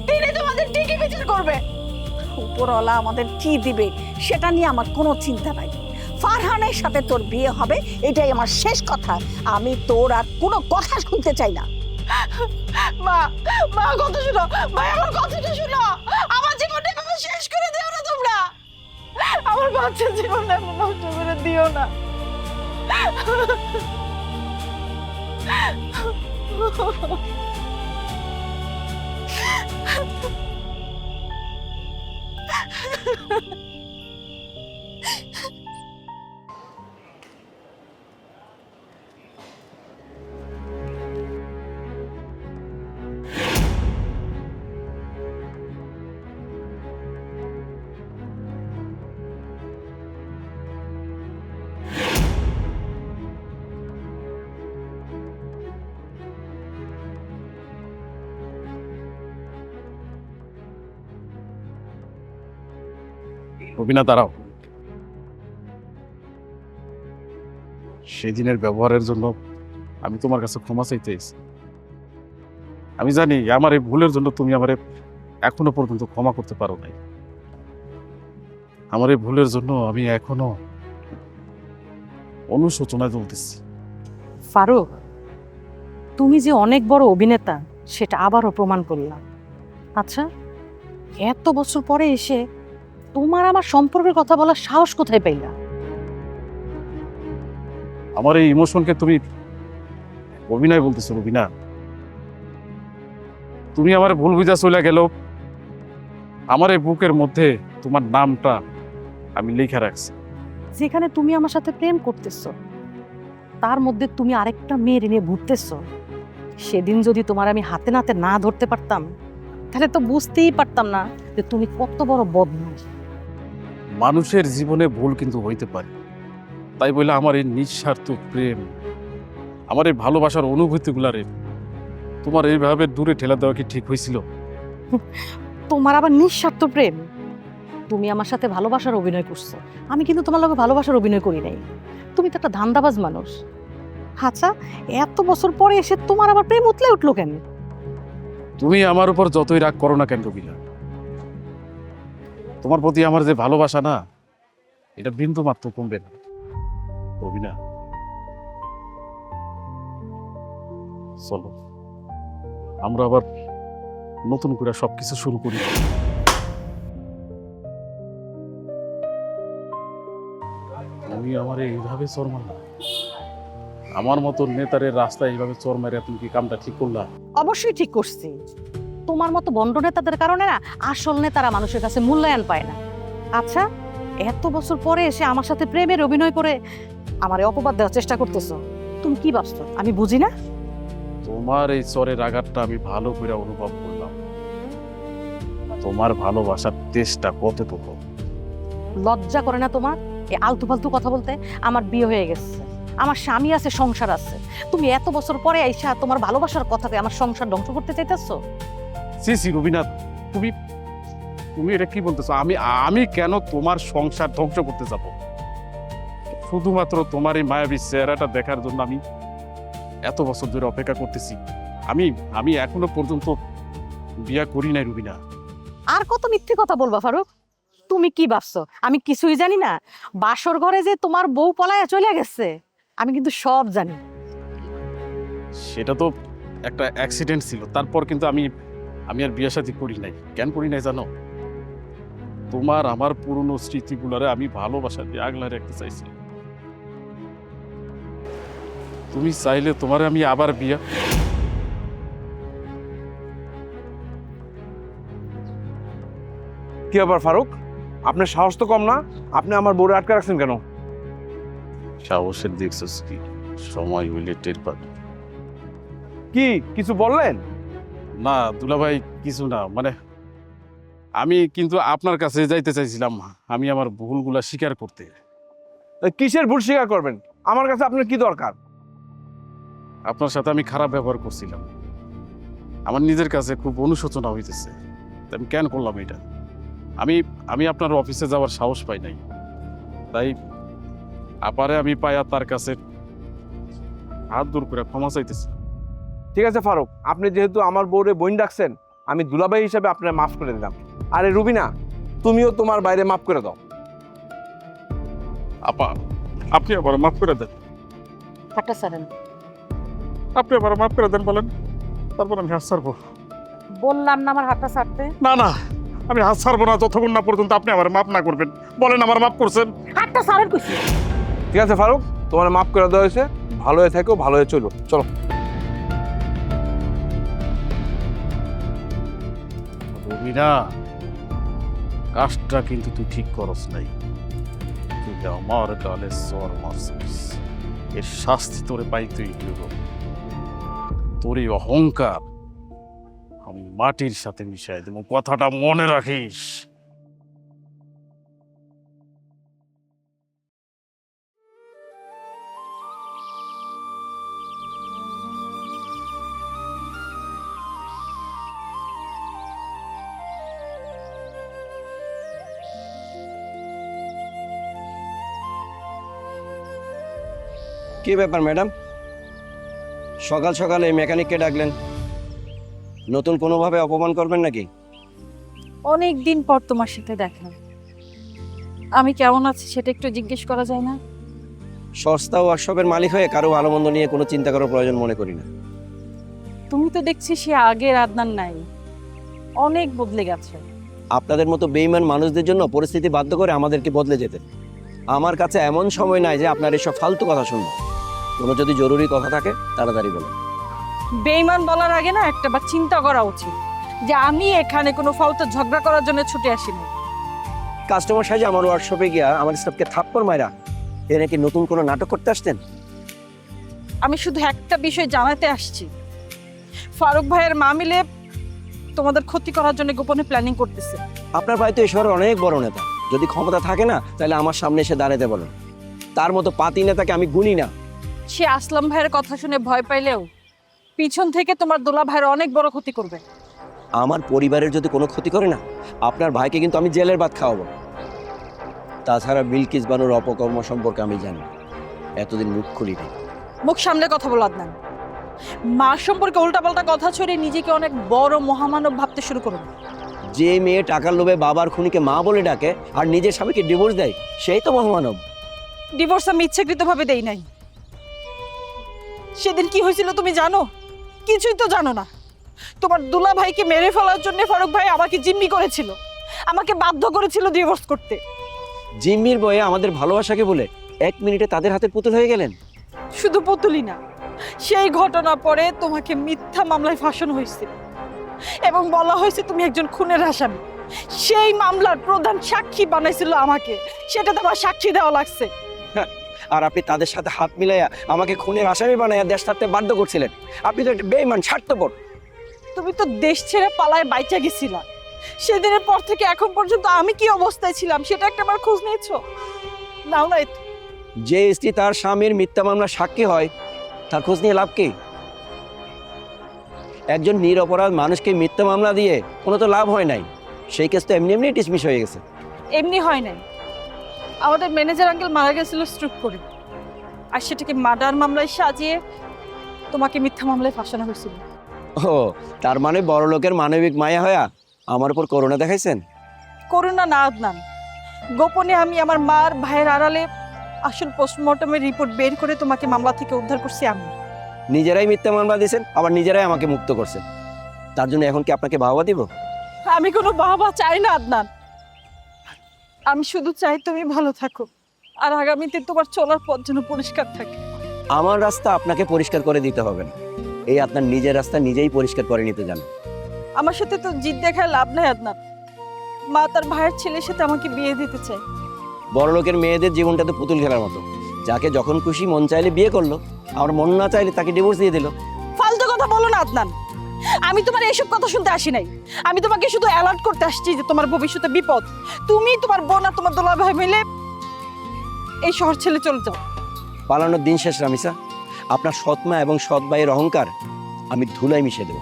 তিনি তোমাদের ঠিকই বিচার করবে। উপরওয়ালা আমাদের কি দিবে সেটা নিয়ে আমার কোনো চিন্তা নাই। ফারহানের সাথে তোর বিয়ে হবে, এটাই আমার শেষ কথা। আমি তোর আর কোনো কথা শুনতে চাই না। মা, কথা শুনো ভাই, আমার কথাটা শুনো। আমার জীবনটা এভাবে শেষ করে দিও না তোমরা। আমার বাচ্চা জীবন এমন নষ্ট করে দিও না। রবিনা দাঁড়াও। সেদিনের ব্যবহারের জন্য আমি তোমার কাছে ক্ষমা চাইতে এসেছি। আমি জানি আমার এই ভুলের জন্য তুমি আমারে এখনো পর্যন্ত ক্ষমা করতে পারো নাই। আমার এই ভুলের জন্য আমি এখনো অনুশোচনায় চলতেছি। ফারুক, তুমি যে অনেক বড় অভিনেতা সেটা আবারও প্রমাণ করলাম। আচ্ছা, এত বছর পরে এসে তোমার আমার সম্পর্কের কথা বলার সাহস কোথায় পাইলা? আমার এই ইমোশনকে তুমি অভিনয় বলতেছো রবিনা? তুমি আমার ভুল বুঝা চলে গেল, আমার এই বুকের মধ্যে তোমার নামটা আমি লিখে রাখছি। যেখানে তুমি আমার সাথে প্রেম করতেছো তার মধ্যে তুমি আরেকটা মেয়ের নিয়ে ঘুরতেছো। সেদিন যদি তোমার আমি হাতে নাতে না ধরতে পারতাম তাহলে তো বুঝতেই পারতাম না যে তুমি কত বড় বদমাশ। মানুষের জীবনে ভুল কিন্তু হইতে পারে, তাই বলে আমার এই নিঃস্বার্থ প্রেম, আমার এই ভালোবাসার অনুভূতিগুলারে তোমার এইভাবে দূরে ঠেলা দেওয়া কি ঠিক হয়েছিল? তোমার আবার নিঃস্বার্থ প্রেম? তুমি আমার সাথে ভালোবাসার অভিনয় করছো, আমি কিন্তু তোমার লগে ভালোবাসার অভিনয় করি নাই। তুমি তো একটা ধান্দাবাজ মানুষ। আচ্ছা, এত বছর পরে এসে তোমার আবার প্রেম উতলে উঠলো কেন? তুমি আমার উপর যতই রাগ করো না কেন রবিনা, তোমার প্রতি আমার যে ভালোবাসা না, এটা বিন্দু মাত্র কমবে না রবিনা। চলো আমরা আবার নতুন করে সবকিছু শুরু করি। তুমি আমার এইভাবে চর মারলা, আমার মতো নেতারের রাস্তায় এইভাবে চর মারিয়া তুমি কি কামটা ঠিক করলা? অবশ্যই ঠিক করছি। তোমার মতো বন্ড নেতাদের কারণে না আসল নেতারা মানুষের কাছে মূল্যায়ন পায় না। আচ্ছা, এত বছর পরে এসে আমার সাথে প্রেমের অভিনয় করে আমারে অপবাদ দেওয়ার চেষ্টা করতেছো। তুমি কি ভাবছো আমি বুঝি না? তোমার এই চরের আঘাতটা আমি ভালো করে অনুভব করলাম। তোমার ভালোবাসার তেজটা কতটুকু। লজ্জা করে না তোমার এই আলতু ফালতু কথা বলতে? আমার বিয়ে হয়ে গেছে, আমার স্বামী আছে, সংসার আছে। তুমি এত বছর পরে আইসা তোমার ভালোবাসার কথাতে আমার সংসার ধ্বংস করতে চাইতেছো? সি রবিনাথ, তুমি তুমি এটা কি বলতেছো? আমি কেন তোমার সংসার ধ্বংস করতে যাব? শুধুমাত্র তোমার এই মায়াবী চেহারাটা দেখার জন্য আমি এত বছর ধরে অপেক্ষা করতেছি। আমি এখনো পর্যন্ত বিয়ে করি নাই রুবিনা। আর কত মিথ্যে কথা বলবা ফারুক? তুমি কি ভাবছো আমি কিছুই জানি না? বাসর ঘরে যে তোমার বউ পলায়া চলে গেছে আমি কিন্তু সব জানি। সেটা তো একটা অ্যাক্সিডেন্ট ছিল, তারপর কিন্তু আমি আর বিয়ে শাদী করি নাই। কেন করি নাই জানো? তোমার আমার পুরনো স্মৃতিগুলারে আমি ভালোবাসা দিয়ে আগলা রাখতে চাইছি। তুমি চাইলে তোমারে আমি আবার বিয়া। কি ব্যাপার ফারুক, আপনার সাহস তো কম না? আপনি আমার বউরে আটকে রাখছেন কেন? সাহসের দেখছিস কি? সময় হইলে টের পাবে। কি কিছু বললেন? না দুলাভাই, কিছু না, মানে আমি কিন্তু আপনার কাছে যাইতে চাইছিলাম আমি আমার ভুলগুলা স্বীকার করতে। কিসের ভুল স্বীকার করবেন? আমার কাছে আপনার কি দরকার? আপনার সাথে আমি খারাপ ব্যবহার করছিলাম, আমার নিজের কাছে খুব অনুশোচনা হইতেছে। আমি কেন করলাম এটা? আমি আপনার অফিসে যাওয়ার সাহস পাই নাই, তাই আপারে আমি পাইয়া তার কাছে হাত দূর করে ক্ষমা চাইতেছি। ঠিক আছে ফারুক, আপনি যেহেতু আমার বউরে বোন ডাকছেন, আমি দুলাভাই হিসাবে আপনার মাফ করে দিলাম। আরে রুবিনা, তুমিও তোমার বাইরে মাফ করে দাও। আপা, আপনি আবার মাফ করে দেন। একটা সারেন, আপনি আবার মাফ করে দেন বলেন, তারপর আমি হাত ছাড়বো। বললাম না আমার হাতটা ছাড়তে? না না, আমি হাত ছাড়বো না যতক্ষণ না পর্যন্ত আপনি আমার মাফ না করবেন। বলেন আমার মাফ করছেন? হাতটা সারেন কইছি। ঠিক আছে ফারুক, তোমার মাফ করে দেওয়া হয়েছে, ভালো হয়ে থাকো, ভালো হয়ে চলো। চলো। রবিনা, কাজটা কিন্তু তুই ঠিক করস নাই। তুই আমার গালে সর মারছিস, এর শাস্তি তোরে পাইতেই হইব। তোর এই অহংকার আমি মাটির সাথে মিশাই দেবো, কথাটা মনে রাখিস। কি ব্যাপার ম্যাডাম, সকাল সকাল এই মেকানিককে ডাকলেন? নতুন কোনোভাবে অপমান করবেন নাকি? অনেক দিন পর তোমার সাথে দেখা, আমি কেমন আছি সেটা একটু জিজ্ঞেস করা যায় না? সস্তা ওয়ার্কশপের মালিক হয়ে কারো ভালো মন্দ নিয়ে কোনো চিন্তা করার প্রয়োজন মনে করি না। তুমি তো দেখছি সে আগের আদনান নাই, অনেক বদলে গেছে। আপনাদের মতো বেইমান মানুষদের জন্য পরিস্থিতি বাধ্য করে আমাদেরকে বদলে যেতে। আমার কাছে এমন সময় নাই যে আপনার এসব ফালতু কথা শুনবো। কোনো যদি জরুরি কথা থাকে তাড়াতাড়ি বলুন। বেইমান বলার আগে না একটা বার চিন্তা করা উচিত যে আমি এখানে কোনো ফালতু ঝগড়া করার জন্য ছুটে আসিনি। কাস্টমার সাইজে আমার ওয়ার্কশপে গিয়া আমার স্টাফকে থাপ্পড় মাইরা এ নাকি নতুন কোনো নাটক করতে আসতেন? আমি শুধু একটা বিষয় জানাতে আসছি, ফারুক ভাইয়ের মা মিলে তোমাদের ক্ষতি করার জন্য গোপনে প্ল্যানিং করতেছে। আপনার ভাই তো এই শহরে অনেক বড় নেতা, যদি ক্ষমতা থাকে না তাহলে আমার সামনে এসে দাঁড়াতে বলুন। তার মতো পাতি নেতাকে আমি গুনি না। সে আসলাম ভাইয়ের কথা শুনে ভয় পাইলেও পিছন থেকে তোমার দোলা ভাইয়ের অনেক বড় ক্ষতি করবে। আমার পরিবারের যদি কোনো ক্ষতি করে না, আপনার ভাইকে কিন্তু আমি জেলের ভাত খাওয়াবো। তাছাড়া বিলকিস বানুর অপকর্ম সম্পর্কে আমি জানি, এতদিন মুখ খুলিনি। মুখ সামনে কথা বল আদনান, মা সম্পর্কে উল্টাপাল্টা কথা ছড়িয়ে নিজেকে অনেক বড় মহামানব ভাবতে শুরু করুন। যে মেয়ে টাকার লোভে বাবার খুনিকে মা বলে ডাকে আর নিজের স্বামীকে ডিভোর্স দেয়, সেই তো মহামানব। ডিভোর্স আমি ইচ্ছাকৃতভাবে দেই নাই। সেদিন কি হয়েছিল তুমি জানো? কিছুই তো জানো না। তোমার দুলা ভাইকে মেরে ফেলার জন্য ফারুক ভাই আমাকে জিম্মি করেছিল, আমাকে বাধ্য করেছিল ডিভোর্স করতে। জিম্মির বয়ে আমাদের ভালোবাসাকে বলে 1 মিনিটে তাদের হাতে পুতুল হয়ে গেলেন। শুধু পুতুলি না, সেই ঘটনা পরে তোমাকে মিথ্যা মামলায় ফাঁসানো হয়েছে এবং বলা হয়েছে তুমি একজন খুনের আসামি। সেই মামলার প্রধান সাক্ষী বানাইছিল আমাকে, সেটা তো আমার সাক্ষী দেওয়া লাগছে। আর আপনি তাদের সাথে হাত মিলাইয়া আমাকে খুনের আসামি বানাইয়া দেশ ছাড়তে বাধ্য করছিলেন। আপনি তো একটা বেঈমান, স্বার্থপর। তুমি তো দেশ ছেড়ে পালায় বাইচা গেছিলা। সেদিনের পর থেকে এখন পর্যন্ত আমি কি অবস্থায় ছিলাম সেটা একটা বার খোঁজ নিয়েছো? নাও নাই তো। যে স্ত্রী তার স্বামীর মিথ্যা মামলা সাক্ষী হয়, তার খোঁজ নিয়ে লাভ কি? একজন নিরপরাধ মানুষকে মিথ্যা মামলা দিয়ে কোনো তো লাভ হয় নাই। সেই কেস তো এমনি এমনি ডিসমিস হয়ে গেছে। এমনি হয় নাই, আমাদের ম্যানেজার আঙ্কেল মারা গেছিল স্ট্রোক করে, আর সেটাকে মার্ডার মামলায় সাজিয়ে তোমাকে মিথ্যা মামলায় ফাঁসানো হয়েছিল। ও, তার মানে বড় লোকের মানবিক মায়া হয়া আমার উপর করুণা দেখাইছেন? করুণা না আদনান, গোপনে আমি আমার মার ভাইয়ের আড়ালে আসল পোস্টমর্টমের রিপোর্ট বের করে তোমাকে মামলা থেকে উদ্ধার করছি আমি। নিজেরাই মিথ্যা মামলা দিয়েছেন, আবার নিজেরাই আমাকে মুক্ত করছেন। তার জন্য এখন কি আপনাকে বাহবা দিব? আমি কোনো বাবা চাই না আদনান, আমি শুধু চাই তুমি ভালো থাকো আর আগামীতে তোমার চলার পথ যেন পরিষ্কার থাকে। আমার রাস্তা আপনাকে পরিষ্কার করে দিতে হবে না, এই আপনার নিজের রাস্তা নিজেই পরিষ্কার করে নিতে জানো। আমার সাথে তো জিদ দেখায় লাভ নাই আদনান, মা তার ভাইয়ের ছেলের সাথে আমাকে বিয়ে দিতে চায়। বড় লোকের মেয়েদের জীবনটা তো পুতুল খেলার মতো, যাকে যখন খুশি মন চাইলে বিয়ে করলো, আর মন না চাইলে তাকে ডিভোর্স দিয়ে দিল। ফালতু কথা বলো না আদনান, আমি তোমার এইসব কথা শুনতে আসি নাই। আমি তোমাকে শুধু অ্যালার্ট করতে আসছি যে তোমার ভবিষ্যতে বিপদ। তুমি, তোমার বোন আর তোমার দোলা ভাই মিলে এই শহর ছেড়ে চলে যাও। পালানোর দিন শেষ রামিসা। আপনার সৎমা এবং সৎ ভাইয়ের অহংকার আমি ধুলায় মিশে দেব।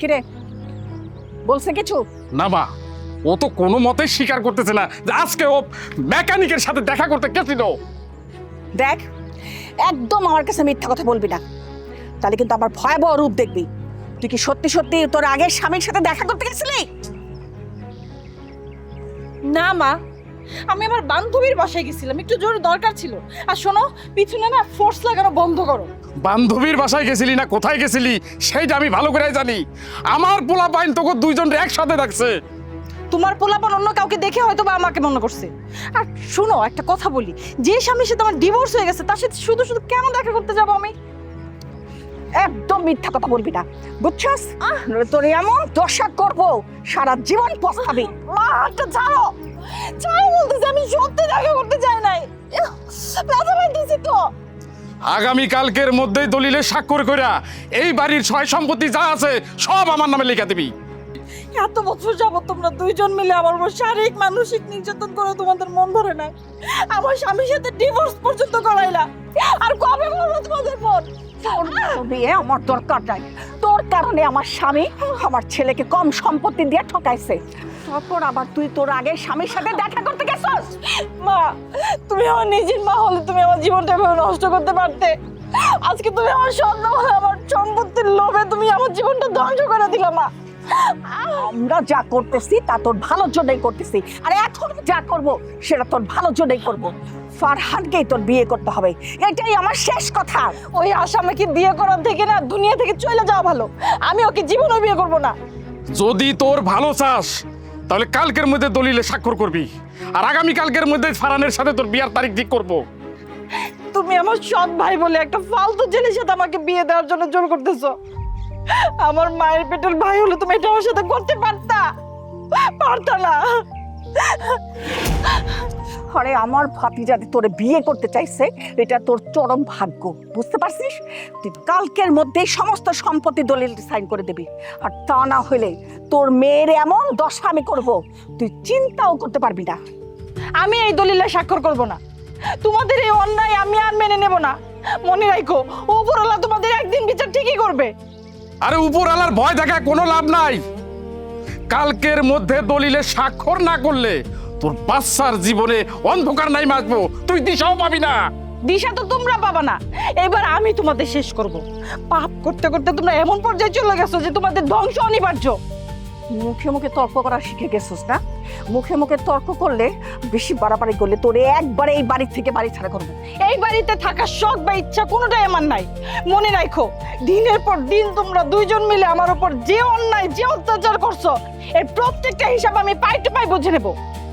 কিরে বলছে কিছু? না মা, ও তো কোনো মতে স্বীকার করতেছে না যে আজকে ও মেকানিকের সাথে দেখা করতে গেছিল। দেখ, একদম আমার কাছে মিথ্যা কথা বলবি না, তাহলে কিন্তু আমার ভয়াবহ রূপ দেখবি। তুই কি সত্যি সত্যি তোর আগের স্বামীর সাথে দেখা করতে গেছিলি? না মা, আমি আমার বান্ধবীর বাসায় গেছিলাম, একটু জোর দরকার ছিল। আর শোনো, পিছনে না ফোর্স লাগানো বন্ধ করো। বান্ধবীর বাসায় গেছিলি না কোথায় গেছিলি সেইটা আমি ভালো করে জানি। আমার পোলা পাইন তোকে দুইজন একসাথে ডাকছে। তোমার পোলাপন অন্য কাউকে দেখে হয়তো বা আমাকে মনে করছে। আর শোনো, একটা কথা বলি, যে স্বামীর সাথে আমার ডিভোর্স হয়ে গেছে তার সাথে শুধু শুধু কেন দেখা করতে যাবো আমি? একদম মিথ্যা কথা বলবি না, বুঝছস? নইলে তোর এমন দশা করবো সারা জীবন পস্তাবি। মা, হাতটা ছাড়ো, ছাড়ো বলতেছি, আমি সত্যি দেখা করতে চাই নাই। ব্যথা পাইতেছি তো। আগামী কালকের মধ্যেই দলিলে স্বাক্ষর কইরা এই বাড়ির সয় সম্পত্তি যা আছে সব আমার নামে লিখে দিবি। এত বছর যাবত তোমরা দুইজন মিলে আমার উপর শারীরিক মানসিক নির্যাতন করে তোমাদের মন ধরে না। আমার স্বামীর সাথে ডিভোর্স পর্যন্ত করাইলা। আর কবে বলবো তোমাদের মন? তোর বিয়ে আমার দরকার নাই। তোর কারণে আমার স্বামী আমার ছেলেকে কম সম্পত্তি দিয়ে ঠকাইছে, তারপর আবার তুই তোর আগের স্বামীর সাথে দেখা করতে গেছস। মা, তুমি আমার নিজের মা হলে তুমি আমার জীবনটা এভাবে নষ্ট করতে পারতে। আজকে তুমি আমার সন্তান হলে আমার সম্পত্তির লোভে তুমি আমার জীবনটা ধ্বংস করে দিলা। মা, আমরা যা করতেছি তা তোর ভালোর জন্যই করতেছি, আর এখন যা করব সেটা তোর ভালোর জন্যই করব। ফারহানকেই তোর বিয়ে করতে হবে, এটাই আমার শেষ কথা। ওই আসামিকে বিয়ে করার থেকে না দুনিয়া থেকে চলে যাওয়া ভালো। আমি ওকে জীবনে বিয়ে করব না। যদি তোর ভালো চাস তাহলে কালকের মধ্যে দলিলে স্বাক্ষর করবি, আর আগামী কালকের মধ্যে ফারহানের সাথে তোর বিয়ার তারিখ ঠিক করব। তুমি আমার সৎ ভাই বলে একটা ফালতু ছেলের সাথে আমাকে বিয়ে দেওয়ার জন্য জোর করতেছো। আমার মায়ের পেটের ভাই হলে তুমি এটা আমার সাথে করতে পারতা না। আরে আমার ভাতিজাতে তোরে বিয়ে করতে চাইছে, এটা তোর চরম ভাগ্য, বুঝতে পারছিস? তুই কালকের মধ্যেই সমস্ত সম্পত্তি দলিল সাইন করে দিবি, আর তা না হলে তোর মেয়ের এমন দশা আমি করবো তুই চিন্তাও করতে পারবি না। আমি এই দলিলে স্বাক্ষর করব না। তোমাদের এই অন্যায় আমি আর মেনে নেব না। মনে রাখো, উপরওয়ালা তোমাদের একদিন বিচার ঠিকই করবে। আরে উপরওয়ালার ভয় দেখা কোনো লাভ নাই। কালকের মধ্যে দলিলে স্বাক্ষর না করলে তোর বাচ্চার জীবনে অন্ধকার নাই মাসবো, তুই দিশাও পাবি না। দিশা তো তোমরা পাবা না, এবার আমি তোমাদের শেষ করব। পাপ করতে করতে তোমরা এমন পর্যায়ে চলে গেছো যে তোমাদের ধ্বংস অনিবার্য। মুখে মুখে তর্ক করা শিখে গেছিস না? মুখে মুখে তর্ক করলে, বেশি বাড়াবাড়ি করলে তোরে একবারে এই বাড়ি থেকে বাড়ি ছাড়া করবো। এই বাড়িতে থাকার শখ বা ইচ্ছা কোনোটাই আমার নাই। মনে রাখো, দিনের পর দিন তোমরা দুইজন মিলে আমার উপর যে অন্যায়, যে অত্যাচার করছো, এর প্রত্যেকটা হিসাব আমি পাই টু পাই বুঝে নেব।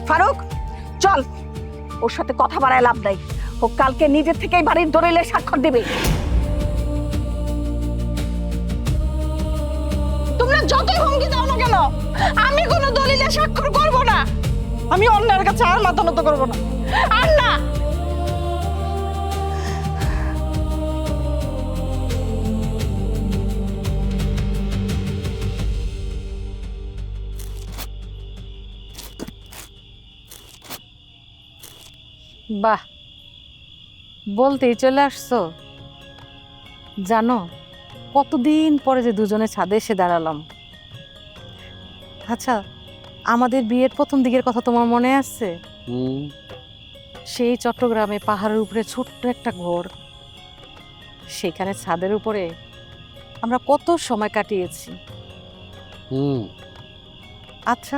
ফারুক, চল, ওর সাথে কথা বাড়ায় লাভ নাই। ও কালকে নিজের থেকেই বাড়ির দলিলে স্বাক্ষর দিবে। তোমরা যতই হুমকি দাও না কেন, আমি কোনো দলিলে স্বাক্ষর করব না। আমি অন্যের কাছে আর মাথা নত করবো না, আর না। বাহ, বলতেই চলে আসছো। জানো, কতদিন পরে যে দুজনে ছাদে এসে দাঁড়ালাম। আচ্ছা, আমাদের বিয়ের প্রথম দিকের কথা তোমার মনে আছে? সেই চট্টগ্রামে পাহাড়ের উপরে ছোট্ট একটা ঘর, সেখানে ছাদের উপরে আমরা কত সময় কাটিয়েছি। আচ্ছা,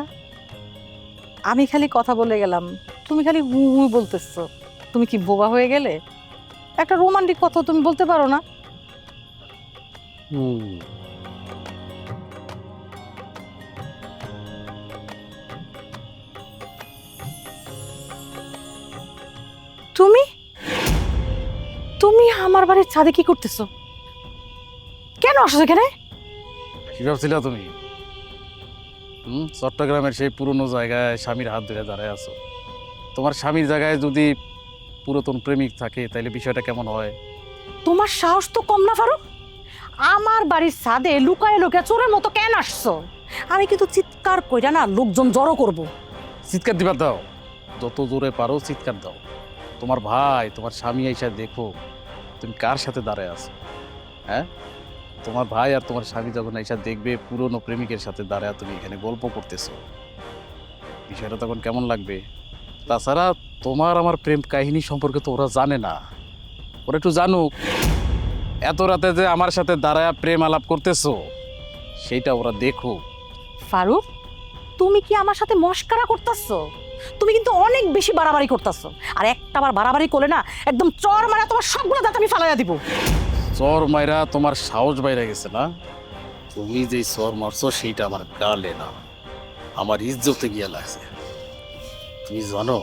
আমি খালি কথা বলে গেলাম, তুমি খালি হু হু বলতেছো। তুমি কি বোবা হয়ে গেলে? একটা রোমান্টিক কথা তুমি বলতে পারো না? তুমি তুমি আমার বাড়ির ছাদে কি করতেছো? কেন আসছো এখানে? কি ভাবছিলা তুমি? চট্টগ্রামের সেই পুরনো জায়গায় স্বামীর হাত ধরে দাঁড়ায় আছো। তোমার স্বামীর জায়গায় যদি পুরাতন প্রেমিক থাকে তাহলে বিষয়টা কেমন হয়? তোমার সাহস তো কম না ফারুক। আমার বাড়ির ছাদে লুকায় লুকায় চোরের মতো কেন আসছো? আমি কিন্তু চিৎকার কইরা না লোকজন জড়ো করব। চিৎকার দিবার দাও, যত জোরে পারো চিৎকার দাও। তোমার ভাই, তোমার স্বামী এসে দেখো তুমি কার সাথে দাঁড়ায় আছো। হ্যাঁ, তোমার ভাই আর তোমার স্বামী যখন এসে দেখবে পুরনো প্রেমিকের সাথে দাঁড়ায় তুমি এখানে গল্প করতেছো, বিষয়টা তখন কেমন লাগবে? তাছাড়া তোমার আমার প্রেম কাহিনী সম্পর্কে তো ওরা জানে না, ওরা একটু জানুক। এত রাতে যে আমার সাথে দাঁড়ায় প্রেম আলাপ করতেছো সেইটা ওরা দেখুক। ফারুক, তুমি কি আমার সাথে মস্করা করতেছো? তুমি কিন্তু অনেক বেশি বাড়াবাড়ি করতেছো। আর একটাবার বাড়াবাড়ি করলে না একদম চর মারা তোমার সবগুলো দাঁত আমি ফালাইয়া দিব। চর মাইরা তোমার সাহস বাইরে গেছে না? তুমি যে চর মারছো সেইটা আমার গালে না, আমার ইজ্জতে গিয়া লাগছে। তুমি জানো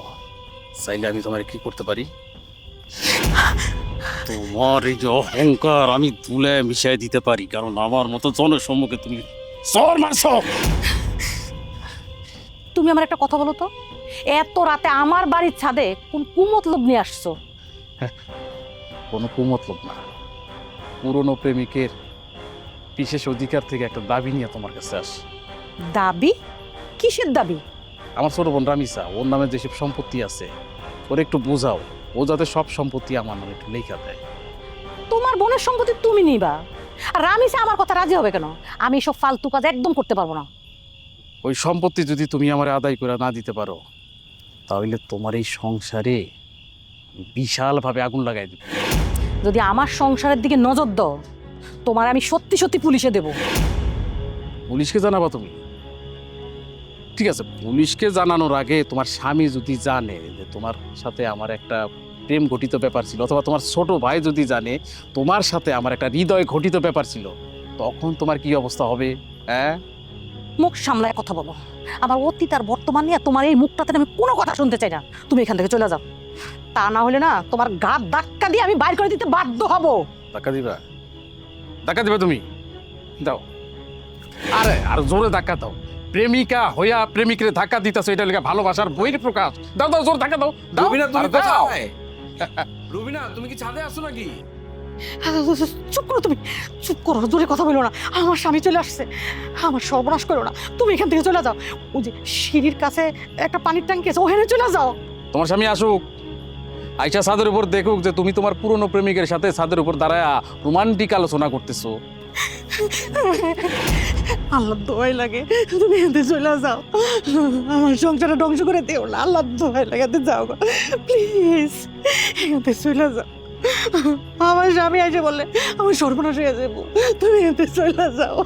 চাইলে আমি তোমার কি করতে পারি? তোমার এই যে অহংকার আমি তুলে মিশাই দিতে পারি, কারণ আমার মতো জনসম্মুখে তুমি চর মারছো। তুমি আমার একটা কথা বলো তো, এত রাতে আমার বাড়ির ছাদে কোন কুমতলব নিয়ে আসছো? কোনো কুমতলব না, পুরনো প্রেমিকের বিশেষ অধিকার থেকে একটা দাবি নিয়ে তোমার কাছে আসি। দাবি? কিসের দাবি? আমার ছোট বোন রামিসা, ওর নামে যেসব সম্পত্তি আছে ওর একটু বোঝাও, ও যাতে সব সম্পত্তি আমার নামে একটু লেখা দেয়। তোমার বোনের সম্পত্তি তুমি নিবা, আর রামিসা আমার কথা রাজি হবে কেন? আমি এসব ফালতু কাজ একদম করতে পারবো না। ওই সম্পত্তি যদি তুমি আমার আদায় করে না দিতে পারো তাহলে তোমার এই সংসারে বিশালভাবে আগুন লাগাই দিবে। যদি আমার সংসারের দিকে নজর দাও, তোমার আমি সত্যি সত্যি পুলিশে দেব। পুলিশকে জানাবা তুমি? ঠিক আছে, পুলিশকে জানানোর আগে তোমার স্বামী যদি জানে যে তোমার সাথে আমার একটা প্রেম ঘটিত ব্যাপার ছিল, অথবা তোমার ছোট ভাই যদি জানে তোমার সাথে আমার একটা হৃদয় ঘটিত ব্যাপার ছিল, তখন তোমার কি অবস্থা হবে? হ্যাঁ, মুখ সামলায় কথা বলো। আমার অতীত আর বর্তমান নিয়ে তোমার এই মুখটাতে আমি কোনো কথা শুনতে চাই না। তুমি এখান থেকে চলে যাও, তা না হলে না তোমার গা ধাক্কা দিয়ে আমি বাইর করে দিতে বাধ্য হব। ধাক্কা দিবা? ধাক্কা দিবা তুমি? দাও, আরে আর জোরে ধাক্কা দাও। প্রেমিকা হইয়া প্রেমিকরে ধাক্কা দিতেছো, এটা লেখা ভালোবাসার বইয়ের প্রকাশ। দাও দাও, জোরে ধাক্কা দাও। দাও, রুবিনা, তুমি আরে দাও। কোথায়? রুবিনা, তুমি কি ছাদে আসছো নাকি? চুপ করো, তুমি চুপ করো, জোরে কথা বলো না। আমার স্বামী চলে আসছে, আমার সর্বনাশ করো না। তুমি এখান থেকে চলে যাও, ওই যে সিঁড়ির কাছে একটা পানির ট্যাঙ্কি আছে, ওখানে চলে যাও। তোমার স্বামী আসুক, আইসা ছাদের উপর দেখুক যে তুমি তোমার পুরনো প্রেমিকের সাথে ছাদের উপর দাঁড়ায় রোমান্টিক আলোচনা করতেছো। আল্লাহ দোয়াই লাগে, তুমি এতে চলে যাও। আমার সংসারটা ধ্বংস করে দিও না, আল্লাহ দোয়াই লাগে, এতে যাও প্লিজ, এতে চলে যাও। আমার স্বামী এসে বললে আমার সর্বনাশ হয়ে যাবো, তুমি এতে চলে যাও।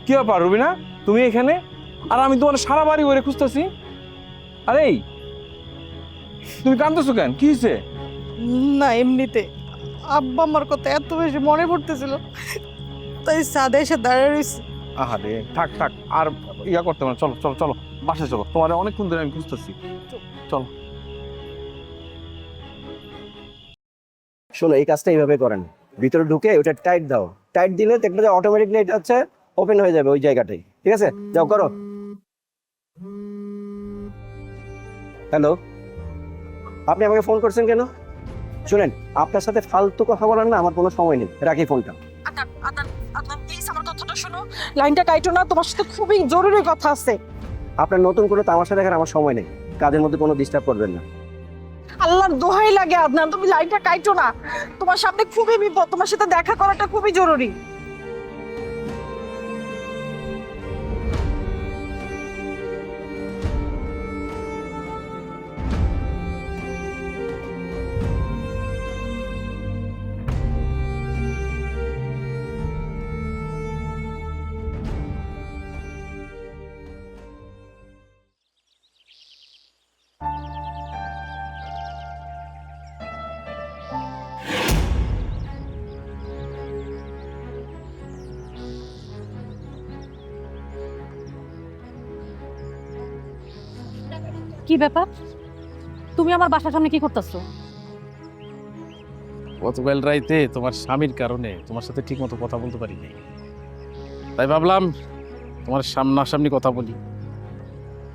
কি ব্যাপার রুবিনা, তুমি এখানে? আর আমি তোমার সারা বাড়ি ওরে খুঁজতেছি। আরে এই, তুমি কাঁদতেছো কেন? কি হয়েছে? না এমনিতে আব্বা আমার কথা এত বেশি মনে পড়তেছিল, তাই সাদে এসে দাঁড়িয়ে রয়েছি। আহারে থাক থাক, আর ইয়া করতে পারো, চলো চলো চলো বাসায় চলো, তোমার অনেকক্ষণ ধরে আমি খুঁজতেছি। চলো। শোনো, এই কাজটা এইভাবে করেন, ভিতরে ঢুকে ওটা টাইট দাও। টাইট দিলে দেখবে যে অটোমেটিকলি এটা হচ্ছে ওপেন হয়ে যাবে ওই জায়গাটাই। ঠিক আছে, যাও করো। হ্যালো, আপনি আমাকে ফোন করছেন কেন? শুনেন, আপনার সাথে ফালতু কথা বলার না আমার কোনো সময় নেই, রাখি ফোনটা। আদান আদান আদান, প্লিজ আমার কথাটা শোনো, লাইনটা কাটো না, তোমার সাথে খুবই জরুরি কথা আছে। আপনার নতুন কোনো তামাশা দেখার আমার সময় নেই, কাজের মধ্যে কোনো ডিস্টার্ব করবেন না। আল্লাহর দোহাই লাগে আদনান, তুমি লাইনটা কাটো না, তোমার সামনে খুবই বিপদ, তোমার সাথে দেখা করাটা খুবই জরুরি। কি ব্যাপার, তুমি আমার বাসার সামনে কি করতেছো? গতকাল রাইতে তোমার স্বামীর কারণে তোমার সাথে ঠিক মতো কথা বলতে পারিনি, তাই ভাবলাম তোমার সামনাসামনি কথা বলি।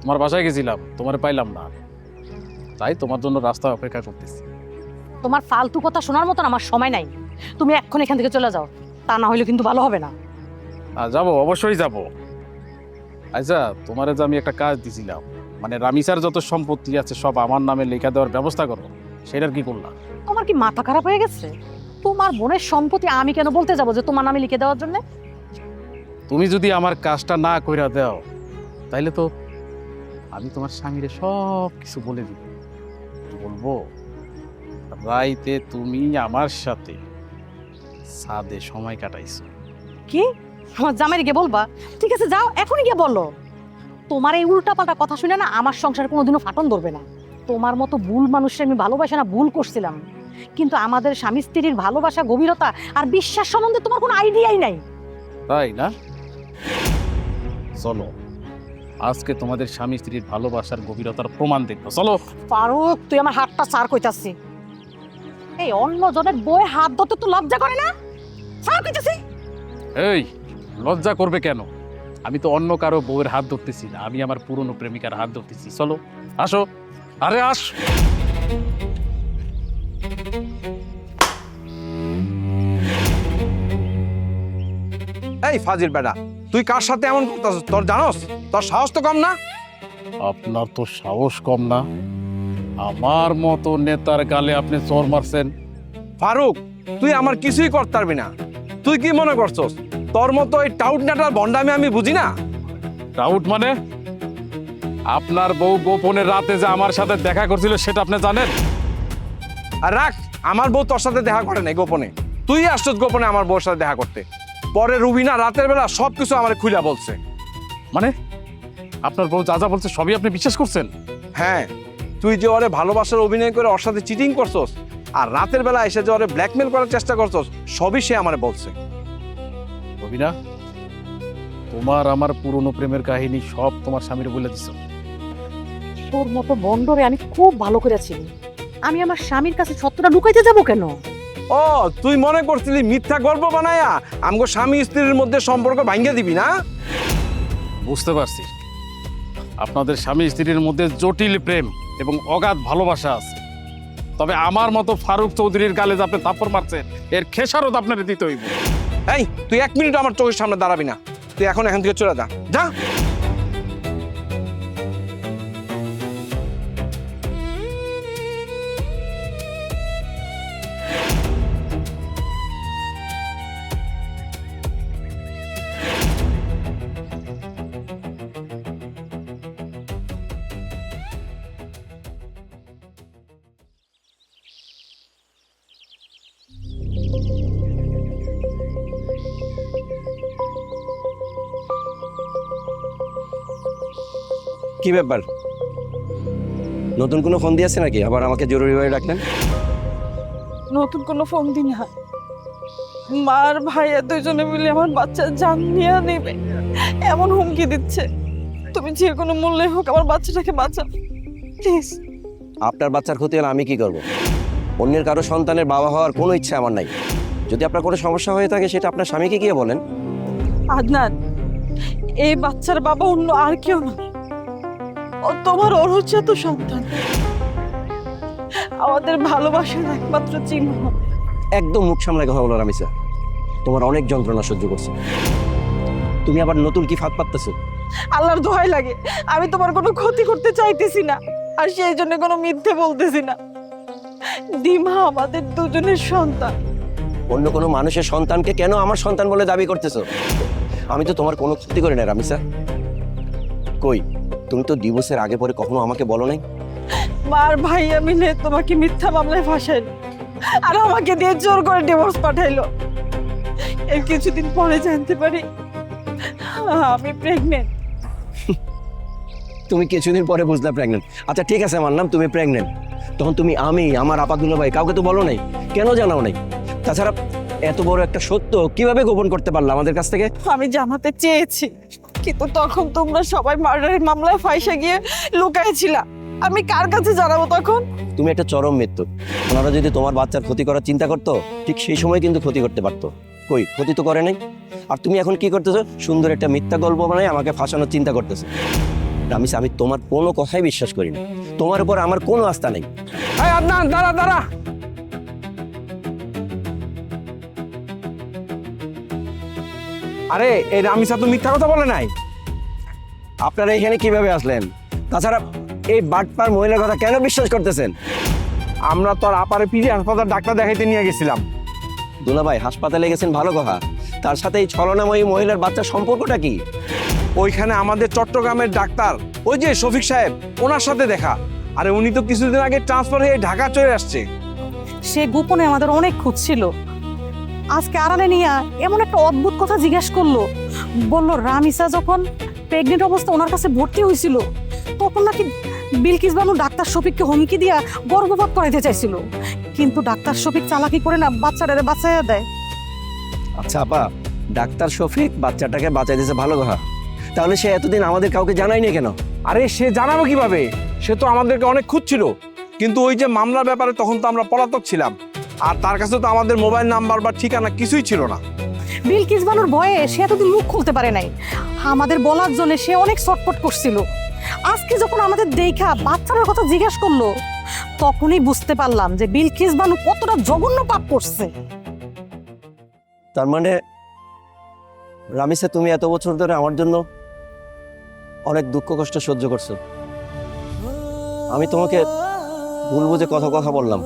তোমার বাসায় গেছিলাম, তোমার পাইলাম না, তাই তোমার জন্য রাস্তা অপেক্ষা করতেছি। তোমার ফালতু কথা শোনার মতন আমার সময় নাই। তুমি এখন এখান থেকে চলে যাও, তা না হলে কিন্তু ভালো হবে না। যাবো, অবশ্যই যাবো। আচ্ছা, তোমারে যে আমি একটা কাজ দিছিলাম, মানে রামিসার যত সম্পত্তি আছে সব আমার নামে লেখা দেওয়ার ব্যবস্থা করো, সেটার কি করলাম? তোমার কি মাথা খারাপ হয়ে গেছে? তোমার বোনের সম্পত্তি আমি কেন বলতে যাবো যে তোমার নামে লিখে দেওয়ার জন্য? তুমি যদি আমার কাজটা না কইরা দাও তাইলে তো আমি তোমার স্বামীরে সব কিছু বলে দিব। বলবো রাইতে তুমি আমার সাথে ছাদে সময় কাটাইছো। কি আমার জামাইরে গিয়ে বলবা? ঠিক আছে যাও, এখনই গিয়ে বলো। তোমার এই উল্টাপাল্টা কথা শুনে না আমার সংসারে কোনোদিনও ফাটন ধরবে না। তোমার মতো ভুল মানুষের আমি ভালোবাসা না ভুল করছিলাম, কিন্তু আমাদের স্বামী স্ত্রীর ভালোবাসা, গভীরতা আর বিশ্বাস সম্বন্ধে তোমার কোনো আইডিয়াই নাই। তাই না? চলো আজকে তোমাদের স্বামী স্ত্রীর ভালোবাসার গভীরতার প্রমাণ দেখবো। চলো। ফারুক, তুই আমার হাতটা ছাড় কইতাছি। এই অন্য জনের বয়ে হাত ধরতে তো লজ্জা করে না? ছাড় কইতাছি। এই, লজ্জা করবে কেন? আমি তো অন্য কারো বউয়ের হাত ধরতেছি না, আমি আমার পুরনো প্রেমিকার হাত ধরতেছি। চলো আসো। আরে আস। এই ফাজিল বেটা, তুই কার সাথে এমন করতেছিস? তোর জানোস তোর সাহস তো কম না? আপনার তো সাহস কম না? আমার মতো নেতার গালে আপনি চোর মারছেন। ফারুক, তুই আমার কিছুই করতে পারবি না। তুই কি মনে করছস তোর মতো এই টাউট নাটার ভন্ডামি আমি বুঝি না? ডাউট মানে? আপনার বউ গোপনে রাতে যে আমার সাথে দেখা করছিল সেটা আপনি জানেন? আর রাখ, আমার বউ তোর সাথে দেখা করে নাই গোপনে। তুই আসছস গোপনে আমার বউর সাথে দেখা করতে। পরে রুবিনা রাতের বেলা সবকিছু আমার খুলে বলছে। মানে আপনার বউ যা যা বলছে সবই আপনি বিশ্বাস করছেন? হ্যাঁ, তুই যে ওরে ভালোবাসার অভিনয় করে ওর সাথে চিটিং করছস আর রাতের বেলা এসে যে ওরে ব্ল্যাকমেল করার চেষ্টা করছস, সবই সে আমারে বলছে। রবিনা, তোমার আমার পুরনো প্রেমের কাহিনী সব তোমার স্বামীর বলে দিছো। তোর মতো বন্ধরে আমি খুব ভালো করেছি। আমি আমার স্বামীর কাছে সত্যটা লুকাইতে যাব কেন? ও, তুই মনে করছিলি মিথ্যা গল্প বানায়া আমগো স্বামী স্ত্রীর মধ্যে সম্পর্ক ভাঙ্গা দিবি না? বুঝতে পারছি আপনাদের স্বামী স্ত্রীর মধ্যে জটিল প্রেম এবং অগাধ ভালোবাসা আছে, তবে আমার মতো ফারুক চৌধুরীর গালে যে আপনি থাপ্পড় মারছেন এর খেসারত আপনার দিতে হইব। এই, তুই 1 মিনিট আমার চোখের সামনে দাঁড়াবি না। তুই এখান থেকে চলে যা, যা। কি ব্যাপার, নতুন কোনো ফোন দিয়েছে নাকি? আবার আমাকে জরুরিভাবে ডাকলেন? নতুন কোনো ফোন দিন না, মার ভাইয়া দুজনে মিলে আমার বাচ্চার জান নিয়ে নেবে এমন হুমকি দিচ্ছে। তুমি যে কোনো মূল্যে হোক আমার বাচ্চাটাকে বাঁচাও প্লিজ। আপনার বাচ্চার ক্ষতি হলে আমি কি করব? অন্যের কারো সন্তানের বাবা হওয়ার কোনো ইচ্ছা আমার নাই। যদি আপনার কোনো সমস্যা হয়ে থাকে সেটা আপনার স্বামীকে গিয়ে বলেন। আদনান, এই বাচ্চার বাবা অন্য আর কেউ না, ও তোমার অরুচিত সন্তান, আমাদের ভালোবাসার একমাত্র চিহ্ন। একদম মুখ সামলায় কথা বলো রামিসা, তোমার অনেক যন্ত্রণা সহ্য করছে, তুমি আবার নতুন কি ফাঁদ পাততেছো? আল্লাহর দোহাই লাগে, আমি তোমার কোনো ক্ষতি করতে চাইতেছি না, আর সেই জন্য কোনো মিথ্যে বলতেছি না। দিমা আমাদের দুজনের সন্তান। অন্য কোনো মানুষের সন্তানকে কেন আমার সন্তান বলে দাবি করতেছো? আমি তো তোমার কোনো ক্ষতি করি না রামিসা। কই, তুমি তো ডিভোর্সের আগে পরে কখনো আমাকে বলো নাই। মার ভাইয়া মিলে তোমাকে মিথ্যা মামলায় ফাঁসাইলো আর আমাকে দিয়ে জোর করে ডিভোর্স পাঠাইলো। এর কিছুদিন পরে জানতে পারি আমি প্রেগনেন্ট। তুমি কিছুদিন পরে বুঝলা প্রেগনেন্ট? আচ্ছা ঠিক আছে, মানলাম তুমি প্রেগনেন্ট, তখন তুমি আমি আমার আপাতুল্লাহ ভাই কাউকে তো বলো নাই, কেন জানাও নাই? তাছাড়া এত বড় একটা সত্য কিভাবে গোপন করতে পারলা আমাদের কাছ থেকে? আমি জানাতে চেয়েছি, কিন্তু তখন তোমরা সবাই মার্ডারের মামলায় ফাঁসে গিয়ে লুকাইছিলা। আমি কার কাছে জানাবো তখন? তুমি একটা চরম মৃত্যু। ওনারা যদি তোমার বাচ্চার ক্ষতি করার চিন্তা করতো ঠিক সেই সময় কিন্তু ক্ষতি করতে পারতো। কই, ক্ষতি তো করে নাই। আর তুমি এখন কি করতেছো? সুন্দর একটা মিথ্যা গল্প বানায় আমাকে ফাঁসানোর চিন্তা করতেছো। রামিসা, আমি তোমার কোনো কথাই বিশ্বাস করি না, তোমার উপর আমার কোনো আস্থা নেই। এই আদনান, দাঁড়া দাঁড়া। আরে এই রামিসা তো মিথ্যা কথা বলে নাই। আপনারা এখানে কিভাবে আসলেন? তাছাড়া এই বাটপার মহিলার কথা কেন বিশ্বাস করতেছেন? আমরা তো আর আপারে পিজি হাসপাতাল ডাক্তার দেখাইতে নিয়ে গেছিলাম। দুলাভাই হাসপাতালে গেছেন ভালো কথা, তার সাথে এই ছলনাময়ী মহিলার বাচ্চার সম্পর্কটা কি? ওইখানে আমাদের চট্টগ্রামের ডাক্তার ওই যে শফিক সাহেব, ওনার সাথে দেখা। আরে উনি তো কিছুদিন আগে ট্রান্সফার হয়ে ঢাকা চলে আসছে। সে গোপনে আমাদের অনেক খুঁজছিল। আজকে আড়ালে নিয়ে এমন একটা অদ্ভুত কথা জিজ্ঞেস করলো, বলল রামিসা যখন প্রেগনেন্ট অবস্থা ওনার কাছে ভর্তি হয়েছিল তখন নাকি বিলকিস বানু ডাক্তার শফিককে হুমকি দিয়া গর্ভপাত করাইতে চাইছিল, কিন্তু ডাক্তার শফিক চালাকি করে না বাচ্চাটারে বাঁচাইয়া দেয়। আচ্ছা আপা, ডাক্তার শফিক বাচ্চাটাকে বাঁচাই দিয়েছে ভালো কথা, তাহলে সে এতদিন আমাদের কাউকে জানায়নি কেন? আরে সে জানাবো কিভাবে? সে তো আমাদেরকে অনেক খুঁজছিল, কিন্তু ওই যে মামলার ব্যাপারে তখন তো আমরা পলাতক ছিলাম, আর তার কাছে তো আমাদের মোবাইল নাম্বার বা ঠিকানা কিছুই ছিল না। বিলকিস বানুর ভয়ে সে এতদিন মুখ খুলতে পারে নাই, আমাদের বলার জন্য সে অনেক ছটফট করছিল। আজকে যখন আমাদের দেখা বাচ্চাটার কথা জিজ্ঞেস করলো তখনই বুঝতে পারলাম যে বিলকিস বানু কতটা জঘন্য পাপ করছে। তার মানে রামিসা, তুমি এত বছর ধরে আমার জন্য অনেক দুঃখ কষ্ট সহ্য করছো। আমি তোমাকে ভুল বুঝে কথা কথা বললাম,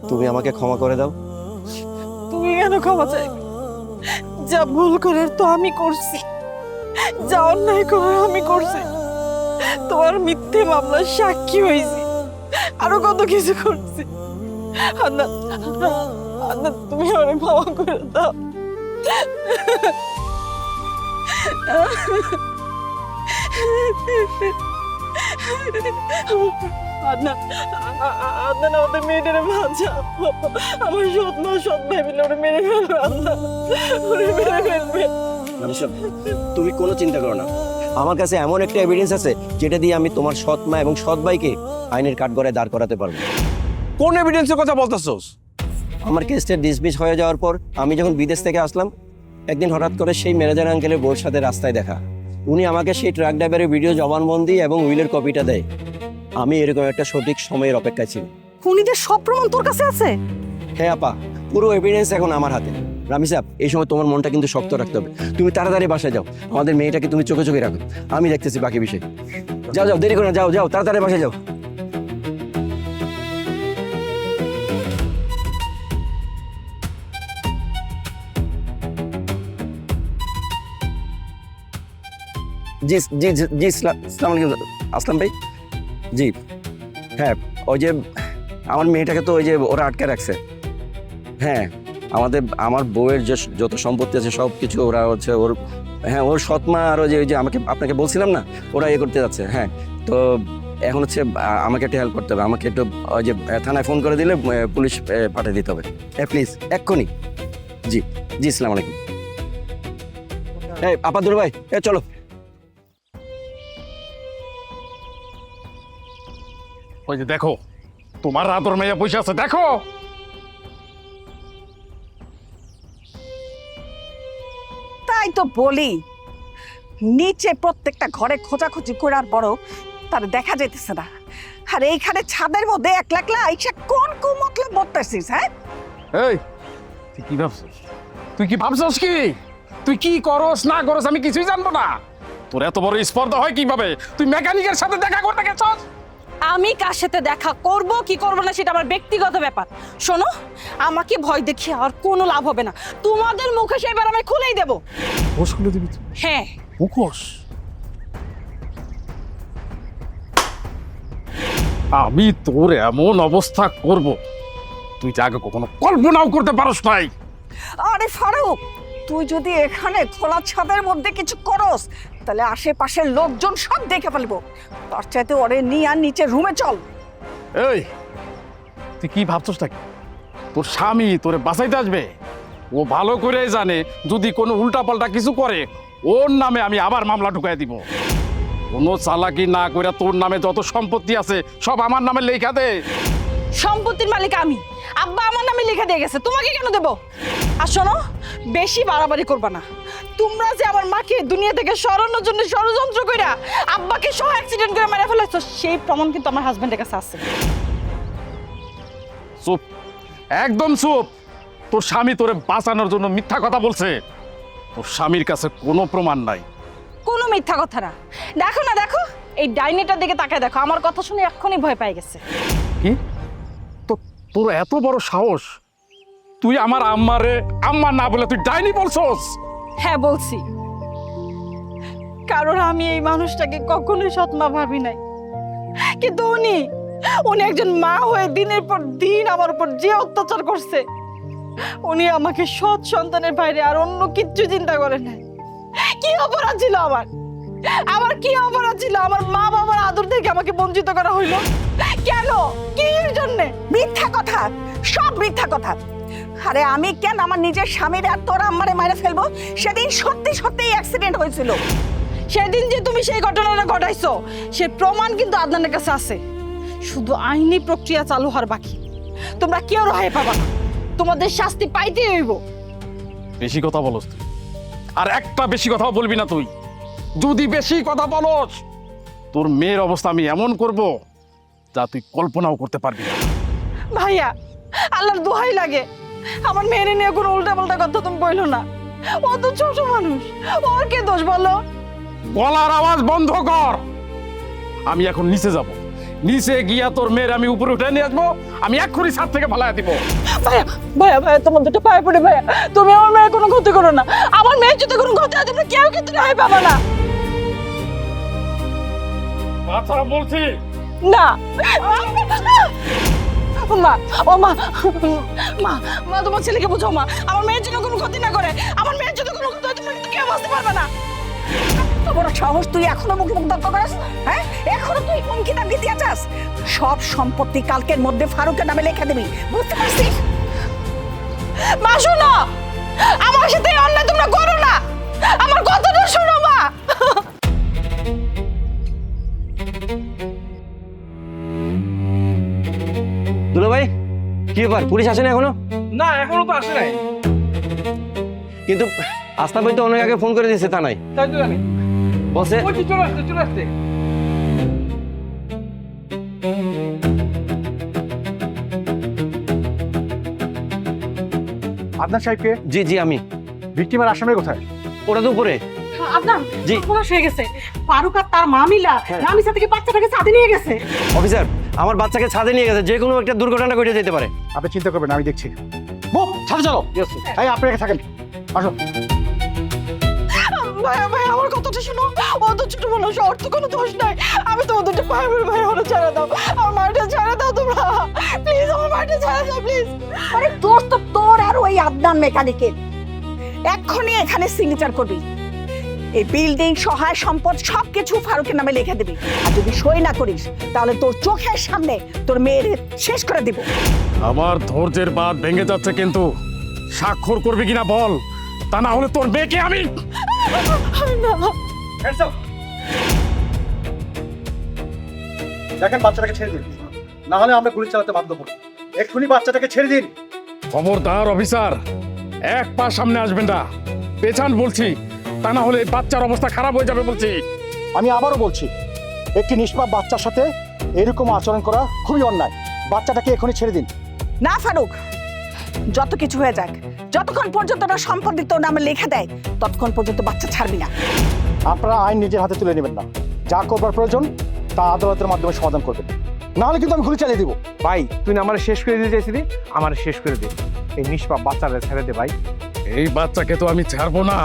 তুমি আমাকে ক্ষমা করে দাও। তুমি কেন ক্ষমা চাই? যা ভুল করার তো আমি করছি, যা অন্যায় করার আমি করছি, তোমার মিথ্যে মামলার সাক্ষী হয়েছি, আরো কত কিছু করছি। আন্না, আন্না, তুমি আমাকে ক্ষমা করে দাও। আন্না, আন্না, আমাদের মেয়েটারে বাঁচাও। আমার সৎ মা সৎ ভাই মিলে ওরে মেরে ফেলবে। আন্না, ওরে মেরে ফেলবে। রামিসা, তুমি কোনো চিন্তা করো না, আমার কাছে এমন একটা এভিডেন্স আছে যেটা দিয়ে আমি তোমার সৎ মা এবং সৎ ভাইকে আইনের কাঠগড়ায় দাঁড় করাতে পারবো। কোন এভিডেন্সের কথা বলতেছস? আমার কেসটা ডিসমিস হয়ে যাওয়ার পর আমি যখন বিদেশ থেকে আসলাম, একদিন হঠাৎ করে সেই ম্যানেজার আঙ্কেলের বউর সাথে রাস্তায় দেখা। উনি আমাকে সেই ট্রাক ড্রাইভারের ভিডিও জবানবন্দি এবং উইলের কপিটা দেয়। আমি এরকম একটা সঠিক সময়ের অপেক্ষায় ছিলাম। খুনিদের সব প্রমাণ তোর কাছে আছে? হ্যাঁ আপা, পুরো এভিডেন্স এখন আমার হাতে। রামিসা, এই সময় তোমার মনটা কিন্তু শক্ত রাখতে হবে। তুমি তাড়াতাড়ি বাসায় যাও, আমাদের মেয়েটাকে তুমি চোখে চোখে রাখো, আমি দেখতেছি বাকি বিষয়। যাও যাও, দেরি করো না, যাও যাও, তাড়াতাড়ি বাসায় যাও। জি জি জি জি, আসসালামু আলাইকুম আসলাম ভাই। জি হ্যাঁ, ওই যে আমার মেয়েটাকে তো ওই যে ওরা আটকে রাখছে। হ্যাঁ, আমার বউয়ের যে যত সম্পত্তি আছে সব কিছু ওরা হচ্ছে ওর, হ্যাঁ ওর সৎমা আর ওই যে আমাকে আপনাকে বলছিলাম না, ওরা ইয়ে করতে যাচ্ছে। হ্যাঁ, তো এখন হচ্ছে আমাকে একটা হেল্প করতে হবে, আমাকে একটু ওই যে থানায় ফোন করে দিলে পুলিশ পাঠিয়ে দিতে হবে। প্লিজ এক্ষুনি। জি জি, আসসালামু আলাইকুম। এই আপাদুর ভাই, চলো। ওই যে দেখো, তোমার আদর মেয়ে বসে আছে, দেখো। তাই তো বলি, নিচে প্রত্যেকটা ঘরে খোঁজাখুঁজি করার পর তার দেখা যাইতেছে না, আর এইখানে ছাদের মধ্যে একলা একলা আইসা কোন মতলব বলতেছিস? হ্যাঁ, এই তুই কি ভাবছিস? তুই কি ভাবছিস কি? তুই কি করস না করস আমি কিছুই জানবো না? তোর এত বড় স্পর্ধা হয় কিভাবে? তুই মেকানিকের সাথে দেখা করতে গেছস? আমি কার সাথে দেখা করব কি করব না সেটা আমার ব্যক্তিগত ব্যাপার। শোনো, আমাকে ভয় দেখিয়ে আর কোনো লাভ হবে না, তোমাদের মুখে সেবার আমি খুলেই দেব। মুখোশ খুলে দিবি? হ্যাঁ, মুখোশ? আমি তোর এমন অবস্থা করব তুই যা আগে কখনো কল্পনাও করতে পারস নাই। আরে ফারুক, তুই যদি এখানে খোলা ছাদের মধ্যে কিছু করস তাহলে আশেপাশের লোকজন সব দেখে ফেলবো। তার চাইতে ওরে নিয়ে আর নিচে রুমে চল। এই তুই কি ভাবছস নাকি তোর স্বামী তোরে বাঁচাইতে আসবে? ও ভালো করে জানে যদি কোনো উল্টাপাল্টা কিছু করে ওর নামে আমি আবার মামলা ঢুকাই দিব। কোনো চালাকি না করে তোর নামে যত সম্পত্তি আছে সব আমার নামে লেখা দে। সম্পত্তির মালিক আমি, আব্বা আমার নামে লিখে দিয়ে গেছে, তোমাকে কেন দেব? আর শোনো, বেশি বাড়াবাড়ি করবা না। তোমরা যে আমার মাকে দুনিয়া থেকে সরানোর জন্য ষড়যন্ত্র কইরা আব্বাকে সহ অ্যাক্সিডেন্ট করে মেরে ফেলেছো, সেই প্রমাণ কিন্তু আমার হাজবেন্ডের কাছে আছে। চুপ, একদম চুপ। তোর স্বামী তোরে বাঁচানোর জন্য মিথ্যা কথা বলছে। তোর স্বামীর কাছে কোনো প্রমাণ নাই। কোনো মিথ্যা কথা না। দেখো না, দেখো এই ডাইনিটার দিকে তাকায় দেখো, আমার কথা শুনে এক্ষুনি ভয় পেয়ে গেছে। কি তোর এত বড় সাহস, তুই আমার আম্মারে আম্মা না বলে তুই ডাইনি বলছস? হ্যাঁ বলছি, কারণ আমি এই মানুষটাকে কখনোই সৎমা ভাবি নাই, কিন্তু উনি একজন মা হয়ে দিনের পর দিন আমার উপর যে অত্যাচার করছে, উনি আমাকে সৎ সন্তানের বাইরে আর অন্য কিচ্ছু চিন্তা করে নাই। কি অপরাধ ছিল আমার কি অপরাধ ছিল? আমার মা বাবার আদর থেকে আমাকে বঞ্চিত করা হইলো কেন? কি এর জন্য? মিথ্যা কথা, সব মিথ্যা কথা। আরে আমি কেন আমার নিজের স্বামীর আর তোর আম্মারে মারে ফেলবো? সেদিন সত্যি সত্যি অ্যাক্সিডেন্ট হয়েছিল। সেদিন যে তুমি সেই ঘটনাটা ঘটাইছো, সে প্রমাণ কিন্তু আদনানের কাছে আছে। শুধু আইনি প্রক্রিয়া চালু হওয়ার বাকি। তোমরা কেউ রেহাই পাবা না, তোমাদের শাস্তি পাইতেই হইব। বেশি কথা বলস তুই, আর একটা বেশি কথা বলবি না তুই। যদি বেশি কথা বলস, তোর মেয়ের অবস্থা আমি এমন করব যা তুই কল্পনাও করতে পারবি না। ভাইয়া, আল্লাহর দোহাই লাগে, আমার মেয়ের নিয়ে কোনো উল্টা পাল্টা কথা তুমি বইলো না। ও তো ছোট মানুষ, ওর কে দোষ বলো? গলার আওয়াজ বন্ধ কর। আমি এখন নিচে যাব, নিচে গিয়া তোর মেয়ের আমি উপরে উঠে নিয়ে আসবো। আমি এক্ষুনি ছাদ থেকে ফালাইয়া দিব। ভাইয়া ভাইয়া ভাইয়া, তোমার দুটো পায়ে পড়ে ভাইয়া, তুমি আমার মেয়ের কোনো ক্ষতি করো না। আমার মেয়ের যদি কোনো ক্ষতি হয়, তোমরা কেউ কিন্তু রেহাই পাবা না। কথা বলছি না মা, ও মা, মা মা তোমার ছেলেকে বোঝাও মা, আমার মেয়ের জন্য কোনো ক্ষতি না করে। আমার মেয়ের জন্য কোনো ক্ষতি হয়, তোমরা কিন্তু কেউ বাঁচতে পারবে না। এত বড় সাহস, তুই এখনো মুখে মুখ তর্ক করিস? হ্যাঁ, এখনো তুই হুমকি দামকি দিয়ে যাস? সব সম্পত্তি কালকের মধ্যে ফারুকের নামে লিখে দিবি, বুঝতে পারছিস? মা শোনো, আমার সাথে এই অন্যায় তোমরা করো না, আমার কথাটা শোনো মা। দুলা ভাই, কি ব্যাপার, পুলিশ আসেনি এখনো? না, এখনো তো আসে নাই। কিন্তু আস্থা ভাই তো অনেক আগে ফোন করে দিয়েছে থানায়, তাই তো জানি। বসে চলে আসতে, চলে আসতে। আদনান সাহেবকে? জি জি আমি। ভিকটিমের আসামি কোথায়? ওটা তো উপরে। আপনার জি। সর্বনাশ হয়ে গেছে। ফারুক আর তার মা মিলা হ্যাঁ। রামিসা থেকে বাচ্চাটাকে ছাদে নিয়ে গেছে। অফিসার, আমার বাচ্চাকে ছাদে নিয়ে গেছে, যে কোনো একটা দুর্ঘটনা ঘটে যেতে পারে। আপনি চিন্তা করবেন না, আমি দেখছি। মুভ, ছাদে চলো। এই আপনি এখানে থাকেন, আসো। ভাইয়া ভাইয়া, আমার কথাটা শোনো, ও তো ছোট মানুষ, ওর তো কোনো দোষ নাই। আমি তো ওদের পায়ে পড়ে, ভাই ওরা ছেড়ে দাও, আমার মাটা ছেড়ে দাও তোমরা, প্লিজ আমার মাটা ছেড়ে দাও প্লিজ। আরে দোষ তো তোর আর ওই আদনান মেকানিকের। এক্ষুনি এখানে সিগনেচার করবি, এই বিল্ডিং সহায় সম্পদ সবকিছু ফারুকের নামে লিখে দিবি। আর যদি সই না করিস, তাহলে তোর চোখের সামনে তোর মেয়ের শেষ করে দিব। আমার ধৈর্যের বাঁধ ভেঙে যাচ্ছে, কিন্তু স্বাক্ষর করবি কিনা বল, তা না হলে তোর মেয়েকে আমি। দেখেন, বাচ্চাটাকে ছেড়ে দিন, না হলে আমরা গুলি চালাতে বাধ্য করব। এক্ষুনি বাচ্চাটাকে ছেড়ে দিন। খবরদার অফিসার, এক পা সামনে আসবেন না, পেছান বলছি, তা না হলে বাচ্চার অবস্থা খারাপ হয়ে যাবে বলছি। আমি আবারও বলছি, একটি নিষ্পাপ বাচ্চার সাথে এরকম আচরণ করা খুবই অন্যায়। বাচ্চাটাকে এখনই ছেড়ে দিন। না ফারুক, যত কিছু হয়ে যাক, যতক্ষণ পর্যন্ত না সম্পত্তি তোর নামে লেখা দেয়, ততক্ষণ পর্যন্ত বাচ্চা ছাড়বি না। আপনারা আইন নিজের হাতে তুলে নেবেন না, যা করবার প্রয়োজন তা আদালতের মাধ্যমে সমাধান করবেন, না হলে কিন্তু আমি গুলি চালিয়ে দিব। ভাই, তুই না আমার শেষ করে দিতে চাইছিলি, আমার শেষ করে দে। এই নিষ্পাপ বাচ্চারা ছেড়ে দে ভাই। এই বাচ্চাকে তো আমি ছাড়বো না,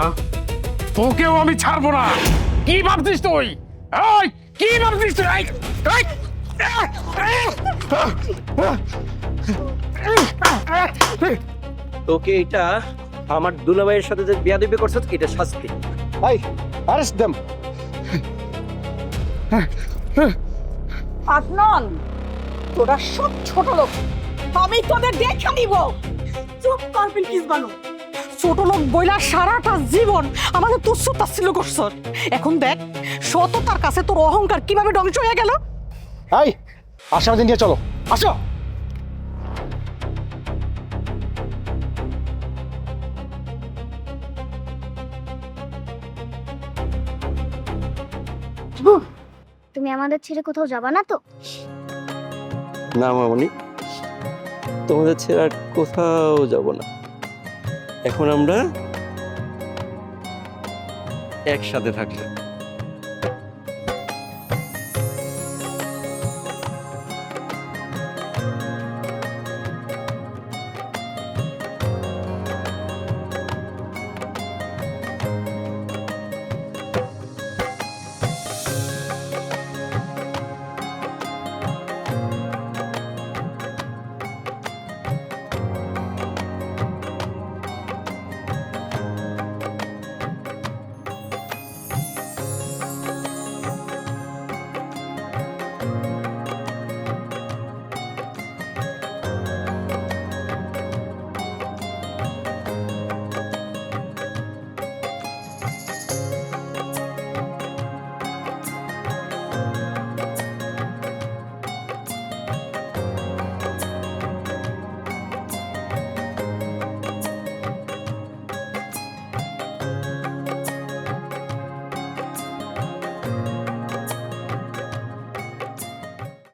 তোকেও আমি ছাড়বো না। কি ভাবছিস তুই? এই, কি ভাবছিস তুই? এই, এই! তোকে এটা আমার দুলাভাইয়ের সাথে যে বেয়াদবি করছিস, এটা শাস্তি। ভাই, অ্যারেস্ট দেম। আদনান, তোরা সব ছোট লোক, আমি তোদের দেখে নিব। চুপ কর বিলকিস বানু, ছোট লোক বইলা সারাটা জীবন আমাদের তুচ্ছ তাচ্ছিল্য করছ। এখন দেখ সততার কাছে তোর অহংকার কিভাবে ধ্বংস হয়ে গেল। এই, আসামিদের নিয়ে চলো, আসো। তুমি আমাদের ছেড়ে কোথাও যাবা না তো? না মামনি, তোমাদের ছেড়ে আর কোথাও যাব না। এখন আমরা একসাথে থাকবো।